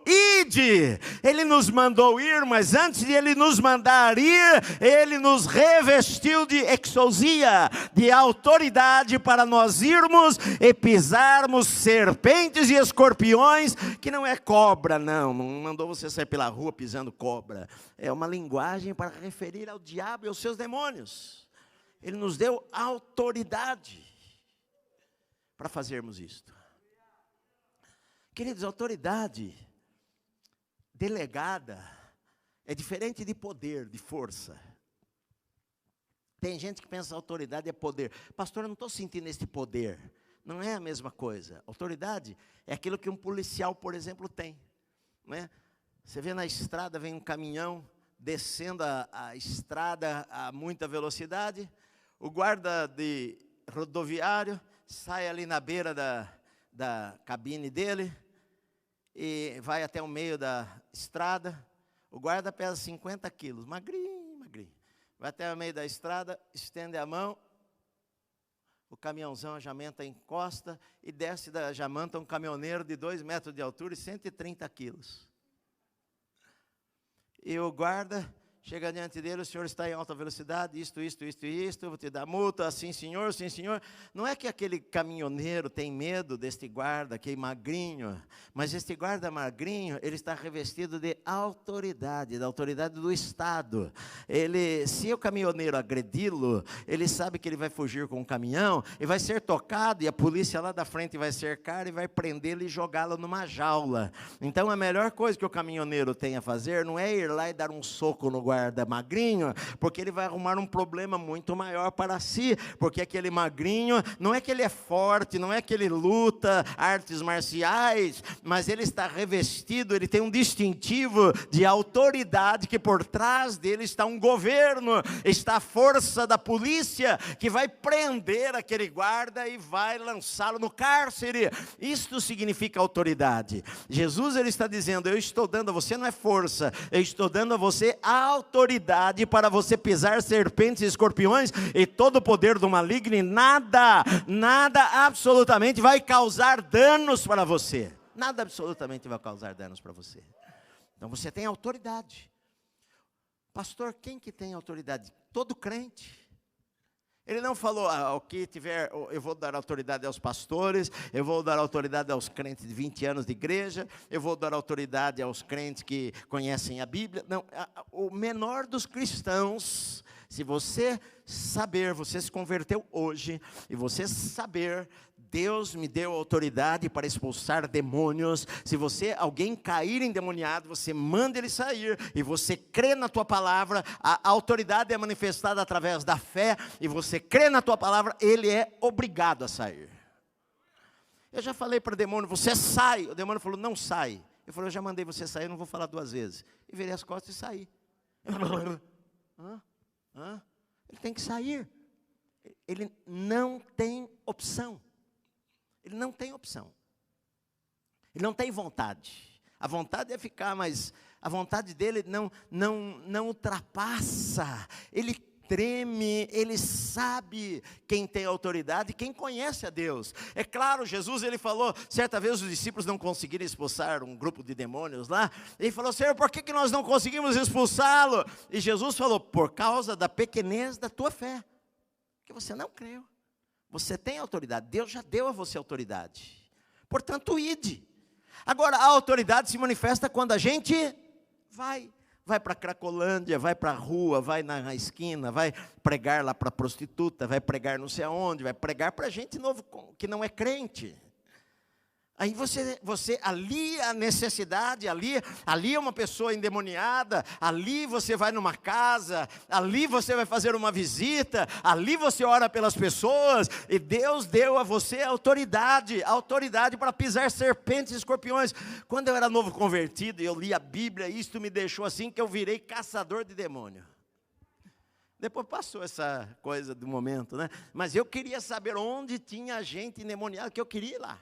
ide. Ele nos mandou ir, mas antes de ele nos mandar ir, ele nos revestiu de exousia, de autoridade, para nós irmos e pisarmos serpentes e escorpiões, que não é cobra, não mandou você sair pela rua pisando cobra, é uma linguagem para referir ao diabo e aos seus demônios. Ele nos deu autoridade para fazermos isto. Queridos, autoridade delegada é diferente de poder, de força. Tem gente que pensa que autoridade é poder. Pastor, eu não estou sentindo esse poder. Não é a mesma coisa. Autoridade é aquilo que um policial, por exemplo, tem. Não é? Você vê na estrada, vem um caminhão descendo a estrada a muita velocidade. O guarda de rodoviário sai ali na beira da cabine dele e vai até o meio da estrada. O guarda pesa 50 quilos, magrinho. Vai até o meio da estrada, estende a mão, o caminhãozão, a jamanta encosta e desce da jamanta um caminhoneiro de 2 metros de altura e 130 quilos. E o guarda chega diante dele: o senhor está em alta velocidade, isto, eu vou te dar multa, sim senhor. Não é que aquele caminhoneiro tem medo deste guarda que é magrinho, mas este guarda magrinho, ele está revestido de autoridade, da autoridade do Estado. Se o caminhoneiro agredi-lo, ele sabe que ele vai fugir com o caminhão e vai ser tocado, e a polícia lá da frente vai cercar e vai prendê-lo e jogá-lo numa jaula. Então a melhor coisa que o caminhoneiro tem a fazer não é ir lá e dar um soco no guarda magrinho, porque ele vai arrumar um problema muito maior para si, porque aquele magrinho, não é que ele é forte, não é que ele luta artes marciais, mas ele está revestido, ele tem um distintivo de autoridade, que por trás dele está um governo, está a força da polícia, que vai prender aquele guarda e vai lançá-lo no cárcere. Isto significa autoridade. Jesus, ele está dizendo, eu estou dando a você, não é força, eu estou dando a você a autoridade para você pisar serpentes e escorpiões e todo o poder do maligno, e nada absolutamente vai causar danos para você. Nada absolutamente vai causar danos para você. Então você tem autoridade. Pastor, quem que tem autoridade? Todo crente. Ele não falou, o que tiver, eu vou dar autoridade aos pastores, eu vou dar autoridade aos crentes de 20 anos de igreja, eu vou dar autoridade aos crentes que conhecem a Bíblia. Não, o menor dos cristãos, se você saber, você se converteu hoje, e você saber, Deus me deu autoridade para expulsar demônios. Se alguém cair endemoniado, você manda ele sair, e você crê na tua palavra, a autoridade é manifestada através da fé, e você crê na tua palavra, ele é obrigado a sair. Eu já falei para o demônio, você sai. O demônio falou, não sai. Eu falei, eu já mandei você sair, eu não vou falar 2 vezes. E virei as costas e saí. Ele tem que sair. Ele não tem opção. Ele não tem opção. Ele não tem vontade. A vontade é ficar, mas a vontade dele não ultrapassa. Ele treme, ele sabe quem tem autoridade, quem conhece a Deus. É claro, Jesus, ele falou, certa vez os discípulos não conseguiram expulsar um grupo de demônios lá. Ele falou, Senhor, por que nós não conseguimos expulsá-lo? E Jesus falou, por causa da pequenez da tua fé, que você não creu. Você tem autoridade, Deus já deu a você autoridade, portanto ide. Agora a autoridade se manifesta quando a gente vai para a Cracolândia, vai para a rua, vai na esquina, vai pregar lá para a prostituta, vai pregar não sei aonde, vai pregar para gente novo que não é crente. Aí você alia a necessidade, alia uma pessoa endemoniada, ali você vai numa casa, ali você vai fazer uma visita, ali você ora pelas pessoas, e Deus deu a você autoridade para pisar serpentes e escorpiões. Quando eu era novo convertido, eu li a Bíblia, isto me deixou assim, que eu virei caçador de demônio. Depois passou essa coisa do momento, né? Mas eu queria saber onde tinha gente endemoniada, que eu queria ir lá.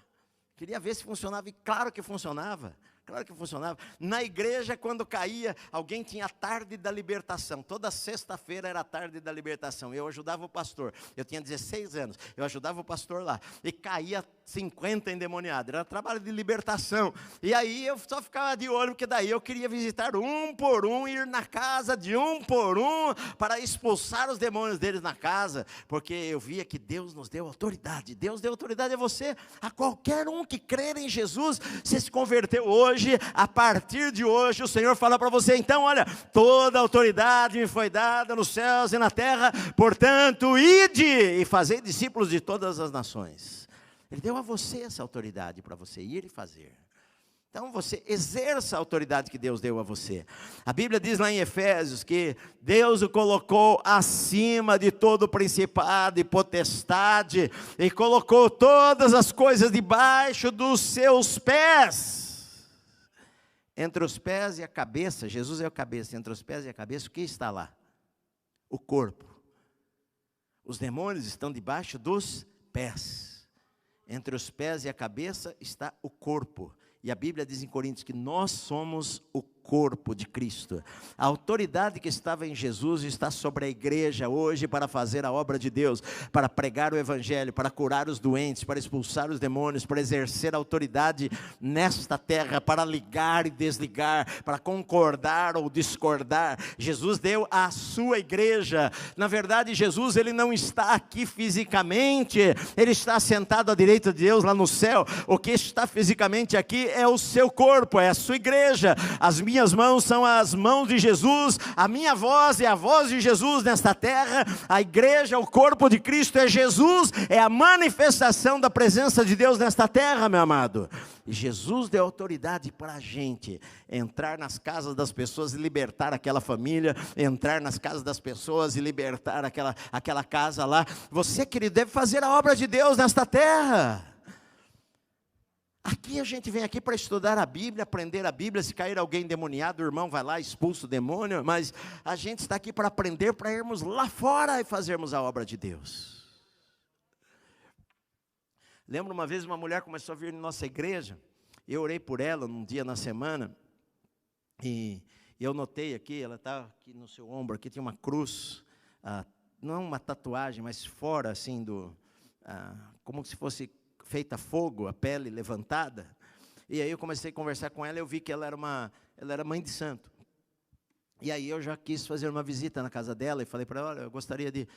Queria ver se funcionava, e claro que funcionava. Claro que funcionava. Na igreja, quando caía, alguém tinha a tarde da libertação. Toda sexta-feira era a tarde da libertação. Eu ajudava o pastor. Eu tinha 16 anos. Eu ajudava o pastor lá. E caía 50 endemoniados. Era trabalho de libertação. E aí eu só ficava de olho, porque daí eu queria visitar um por um, ir na casa de um por um, para expulsar os demônios deles na casa. Porque eu via que Deus nos deu autoridade. Deus deu autoridade a você, a qualquer um que crer em Jesus. Você se converteu hoje. A partir de hoje, o Senhor fala para você, então, olha, toda autoridade me foi dada nos céus e na terra, portanto, ide e fazei discípulos de todas as nações. Ele deu a você essa autoridade para você ir e fazer. Então você exerça a autoridade que Deus deu a você. A Bíblia diz lá em Efésios que Deus o colocou acima de todo principado e potestade, e colocou todas as coisas debaixo dos seus pés. Entre os pés e a cabeça, Jesus é a cabeça, entre os pés e a cabeça, o que está lá? O corpo. Os demônios estão debaixo dos pés. Entre os pés e a cabeça está o corpo. E a Bíblia diz em Coríntios que nós somos o corpo de Cristo. A autoridade que estava em Jesus está sobre a igreja hoje para fazer a obra de Deus, para pregar o evangelho, para curar os doentes, para expulsar os demônios, para exercer a autoridade nesta terra, para ligar e desligar, para concordar ou discordar. Jesus deu à sua igreja. Na verdade, Jesus, ele não está aqui fisicamente, ele está sentado à direita de Deus lá no céu. O que está fisicamente aqui é o seu corpo, é a sua igreja. As minhas mãos são as mãos de Jesus, a minha voz é a voz de Jesus nesta terra. A igreja, o corpo de Cristo é Jesus, é a manifestação da presença de Deus nesta terra, meu amado. E Jesus deu autoridade para a gente entrar nas casas das pessoas e libertar aquela família, entrar nas casas das pessoas e libertar aquela casa lá. Você, querido, deve fazer a obra de Deus nesta terra. Aqui a gente vem aqui para estudar a Bíblia, aprender a Bíblia. Se cair alguém endemoniado, o irmão vai lá, expulsa o demônio. Mas a gente está aqui para aprender, para irmos lá fora e fazermos a obra de Deus. Lembro uma vez uma mulher começou a vir na nossa igreja. Eu orei por ela num dia na semana. E eu notei aqui, ela está aqui no seu ombro, aqui tem uma cruz. Não uma tatuagem, mas fora assim como se fosse feita a fogo, a pele levantada. E aí eu comecei a conversar com ela, eu vi que ela era mãe de santo. E aí eu já quis fazer uma visita na casa dela, e falei para ela, olha, eu gostaria de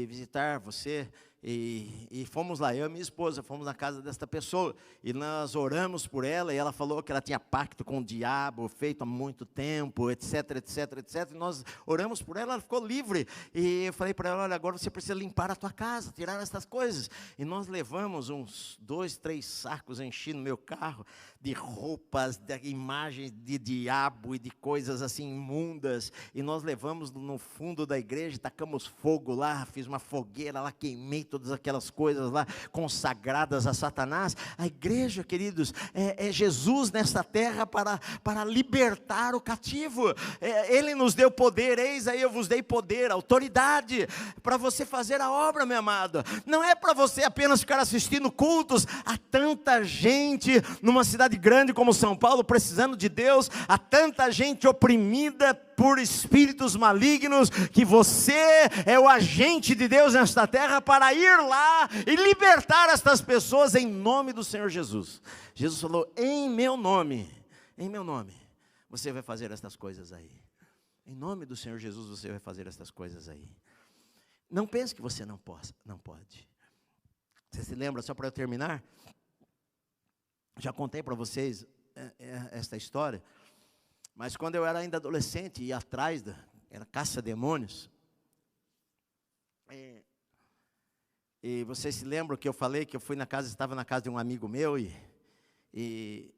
visitar você. E fomos lá, eu e minha esposa, fomos na casa desta pessoa, e nós oramos por ela, e ela falou que ela tinha pacto com o diabo, feito há muito tempo, etc, etc, etc, e nós oramos por ela, ela ficou livre, e eu falei para ela, olha, agora você precisa limpar a tua casa, tirar essas coisas, e nós levamos uns 2, 3 sacos, enchi no meu carro, de roupas, de imagens de diabo, e de coisas assim imundas, e nós levamos no fundo da igreja, tacamos fogo lá, fiz uma fogueira lá, queimei todas aquelas coisas lá consagradas a Satanás. A igreja, queridos, é Jesus nesta terra para libertar o cativo. Ele nos deu poder, eis aí eu vos dei poder, autoridade, para você fazer a obra, meu amado. Não é para você apenas ficar assistindo cultos. Há tanta gente numa cidade grande como São Paulo precisando de Deus, há tanta gente oprimida por espíritos malignos, que você é o agente de Deus nesta terra para ir lá e libertar estas pessoas em nome do Senhor Jesus. Jesus falou, em meu nome, você vai fazer estas coisas aí. Em nome do Senhor Jesus você vai fazer estas coisas aí. Não pense que você não pode. Você se lembra, só para eu terminar, já contei para vocês esta história, mas quando eu era ainda adolescente, ia atrás, era caça-demônios. E vocês se lembram que eu falei que eu estava na casa de um amigo meu, e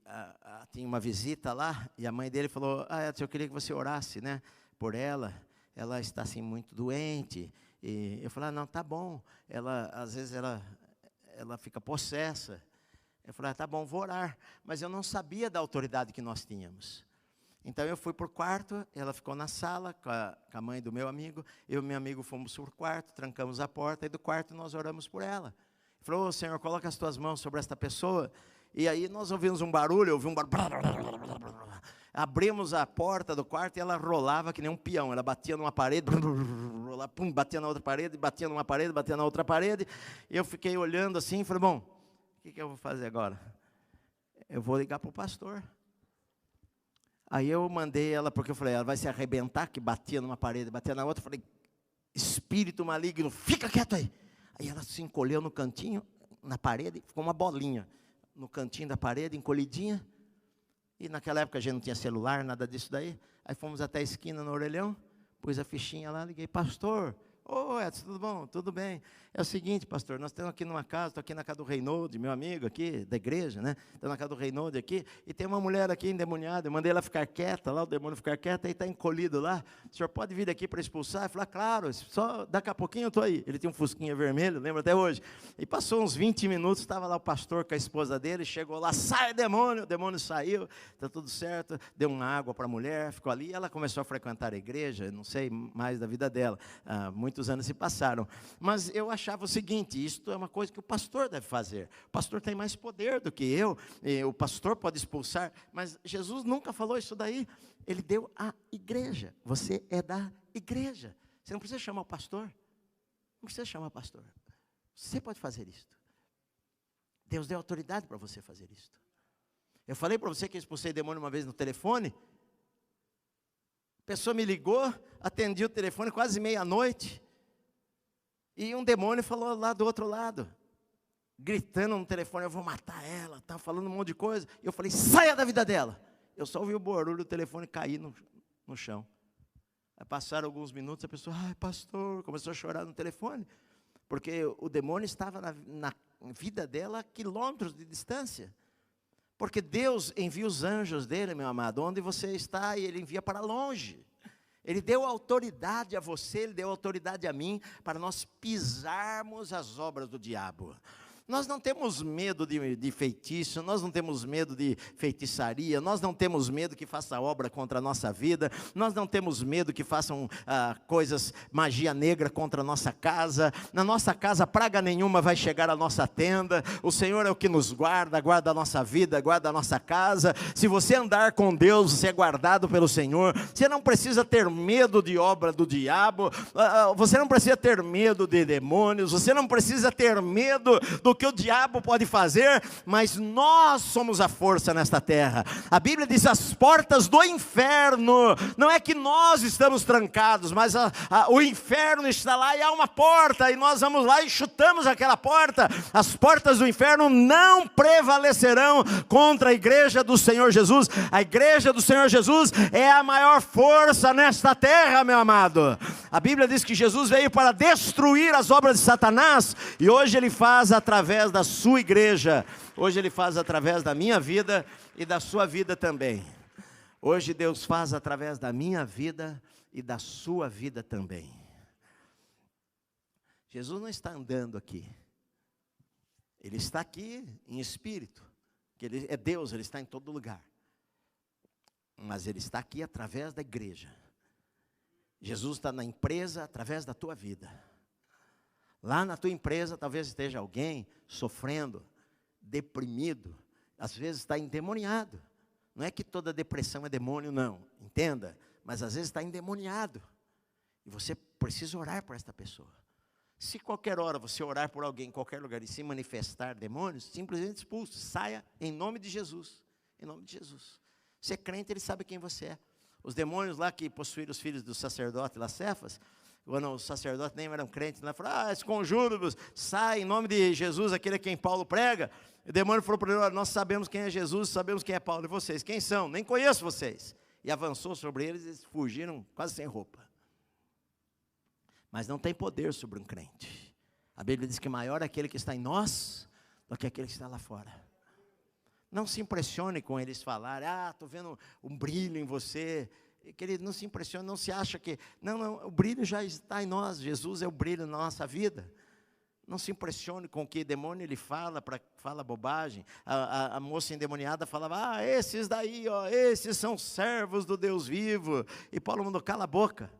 tinha uma visita lá, e a mãe dele falou, Edson, eu queria que você orasse, né, por ela está assim muito doente. E eu falei, não, tá bom, às vezes ela fica possessa. Eu falei, tá bom, vou orar, mas eu não sabia da autoridade que nós tínhamos. Então eu fui para o quarto, ela ficou na sala com a mãe do meu amigo, eu e meu amigo fomos para o quarto, trancamos a porta, e do quarto nós oramos por ela. Ele falou, Senhor, coloca as tuas mãos sobre esta pessoa. E aí nós ouvimos um barulho, abrimos a porta do quarto e ela rolava que nem um peão, ela batia numa parede, batia na outra parede, batia numa parede, batia na outra parede. E eu fiquei olhando assim, falei, bom, o que eu vou fazer agora? Eu vou ligar para o pastor. Aí eu mandei ela, porque eu falei, ela vai se arrebentar, que batia numa parede, batia na outra. Eu falei, espírito maligno, fica quieto aí. Aí ela se encolheu no cantinho, na parede, ficou uma bolinha no cantinho da parede, encolhidinha. E naquela época a gente não tinha celular, nada disso daí. Aí fomos até a esquina no orelhão, pus a fichinha lá, liguei, pastor. Ô, Edson, tudo bom? Tudo bem. É o seguinte, pastor, nós estamos aqui numa casa, estou aqui na casa do Reinaldo, meu amigo aqui, da igreja, né? Estou na casa do Reinaldo aqui, e tem uma mulher aqui endemoniada, eu mandei ela ficar quieta, lá o demônio ficar quieto, aí está encolhido lá. O senhor pode vir aqui para expulsar? Eu falei, claro, só daqui a pouquinho eu estou aí. Ele tinha um fusquinha vermelho, lembra até hoje. E passou uns 20 minutos, estava lá o pastor com a esposa dele, chegou lá, sai o demônio saiu, está tudo certo, deu uma água para a mulher, ficou ali, e ela começou a frequentar a igreja, não sei mais da vida dela, muitos anos se passaram, mas eu achava o seguinte, isto é uma coisa que o pastor deve fazer, o pastor tem mais poder do que eu, o pastor pode expulsar, mas Jesus nunca falou isso daí, ele deu à igreja, você é da igreja, você não precisa chamar o pastor, não precisa chamar o pastor, você pode fazer isto, Deus deu autoridade para você fazer isto. Eu falei para você que eu expulsei demônio uma vez no telefone, a pessoa me ligou, atendi o telefone quase meia-noite, e um demônio falou lá do outro lado, gritando no telefone, eu vou matar ela, tá falando um monte de coisa. Eu falei, saia da vida dela. Eu só ouvi o barulho do telefone cair no chão. Aí passaram alguns minutos, a pessoa, ai pastor, começou a chorar no telefone, porque o demônio estava na vida dela a quilômetros de distância. Porque Deus envia os anjos dele, meu amado, onde você está, e Ele envia para longe. Ele deu autoridade a você, Ele deu autoridade a mim, para nós pisarmos as obras do diabo. Nós não temos medo de feitiço, nós não temos medo de feitiçaria, nós não temos medo que faça obra contra a nossa vida, nós não temos medo que façam coisas, magia negra contra a nossa casa. Na nossa casa praga nenhuma vai chegar à nossa tenda. O Senhor é o que nos guarda, guarda a nossa vida, guarda a nossa casa. Se você andar com Deus, você é guardado pelo Senhor. Você não precisa ter medo de obra do diabo, você não precisa ter medo de demônios, você não precisa ter medo do que o diabo pode fazer, mas nós somos a força nesta terra. A Bíblia diz: as portas do inferno, não é que nós estamos trancados, mas o inferno está lá e há uma porta, e nós vamos lá e chutamos aquela porta. As portas do inferno não prevalecerão contra a igreja do Senhor Jesus. A igreja do Senhor Jesus é a maior força nesta terra, meu amado. A Bíblia diz que Jesus veio para destruir as obras de Satanás, e hoje Ele faz através da sua igreja, hoje Ele faz através da minha vida e da sua vida também. Hoje Deus faz através da minha vida e da sua vida também. Jesus não está andando aqui, Ele está aqui em espírito, que Ele é Deus, Ele está em todo lugar, mas Ele está aqui através da igreja. Jesus está na empresa através da tua vida. Lá na tua empresa talvez esteja alguém sofrendo, deprimido, às vezes está endemoniado. Não é que toda depressão é demônio, não, entenda, mas às vezes está endemoniado, e você precisa orar por esta pessoa. Se qualquer hora você orar por alguém em qualquer lugar e se manifestar demônios, simplesmente expulse, saia em nome de Jesus, em nome de Jesus. Você é crente, Ele sabe quem você é. Os demônios lá que possuíram os filhos do sacerdote lá, Cefas, quando os sacerdotes nem eram crentes, lá falaram: esconjuro-vos, sai em nome de Jesus, aquele a quem Paulo prega. O demônio falou para ele: nós sabemos quem é Jesus, sabemos quem é Paulo, e vocês, quem são? Nem conheço vocês. E avançou sobre eles, eles fugiram quase sem roupa. Mas não tem poder sobre um crente. A Bíblia diz que maior é aquele que está em nós do que aquele que está lá fora. Não se impressione com eles falarem: estou vendo um brilho em você. Querido, não se impressione, não se acha que... Não, o brilho já está em nós. Jesus é o brilho na nossa vida. Não se impressione com o que demônio ele fala bobagem. A moça endemoniada falava: esses daí, esses são servos do Deus vivo. E Paulo mandou: cala a boca.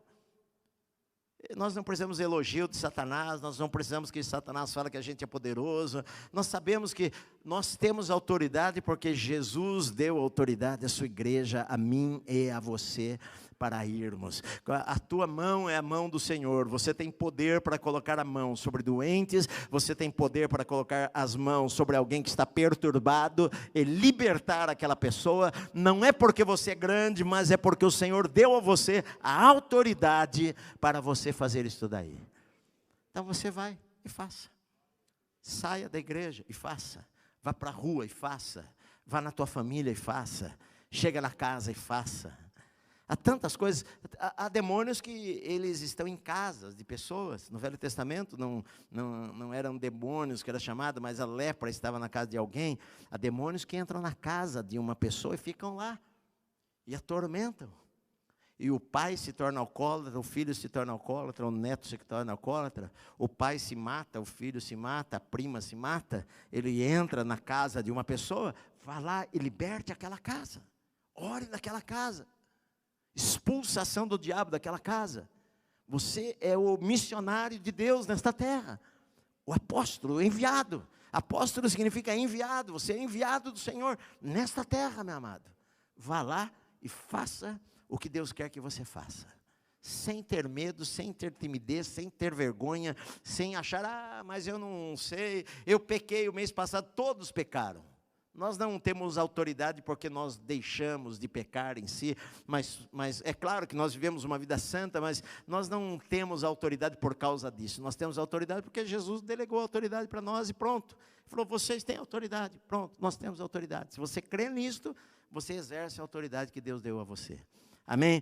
Nós não precisamos elogio de Satanás, nós não precisamos que Satanás fale que a gente é poderoso. Nós sabemos que nós temos autoridade porque Jesus deu autoridade à sua igreja, a mim e a você, para irmos. A tua mão é a mão do Senhor. Você tem poder para colocar a mão sobre doentes, você tem poder para colocar as mãos sobre alguém que está perturbado e libertar aquela pessoa. Não é porque você é grande, mas é porque o Senhor deu a você a autoridade para você fazer isso daí. Então você vai e faça. Saia da igreja e faça. Vá para a rua e faça. Vá na tua família e faça. Chega na casa e faça. Há tantas coisas. Há demônios que eles estão em casas de pessoas. No Velho Testamento não eram demônios que era chamado, mas a lepra estava na casa de alguém. Há demônios que entram na casa de uma pessoa e ficam lá e atormentam. E o pai se torna alcoólatra, o filho se torna alcoólatra, o neto se torna alcoólatra, o pai se mata, o filho se mata, a prima se mata. Ele entra na casa de uma pessoa, vá lá e liberte aquela casa. Ore naquela casa. Expulsa a ação do diabo daquela casa. Você é o missionário de Deus nesta terra. O apóstolo, o enviado. Apóstolo significa enviado. Você é enviado do Senhor nesta terra, meu amado. Vá lá e faça o que Deus quer que você faça. Sem ter medo, sem ter timidez, sem ter vergonha, sem achar: mas eu não sei, eu pequei o mês passado. Todos pecaram. Nós não temos autoridade porque nós deixamos de pecar em si, mas é claro que nós vivemos uma vida santa, mas nós não temos autoridade por causa disso. Nós temos autoridade porque Jesus delegou a autoridade para nós e pronto. Ele falou: vocês têm autoridade, pronto, nós temos autoridade. Se você crê nisto, você exerce a autoridade que Deus deu a você. Amém?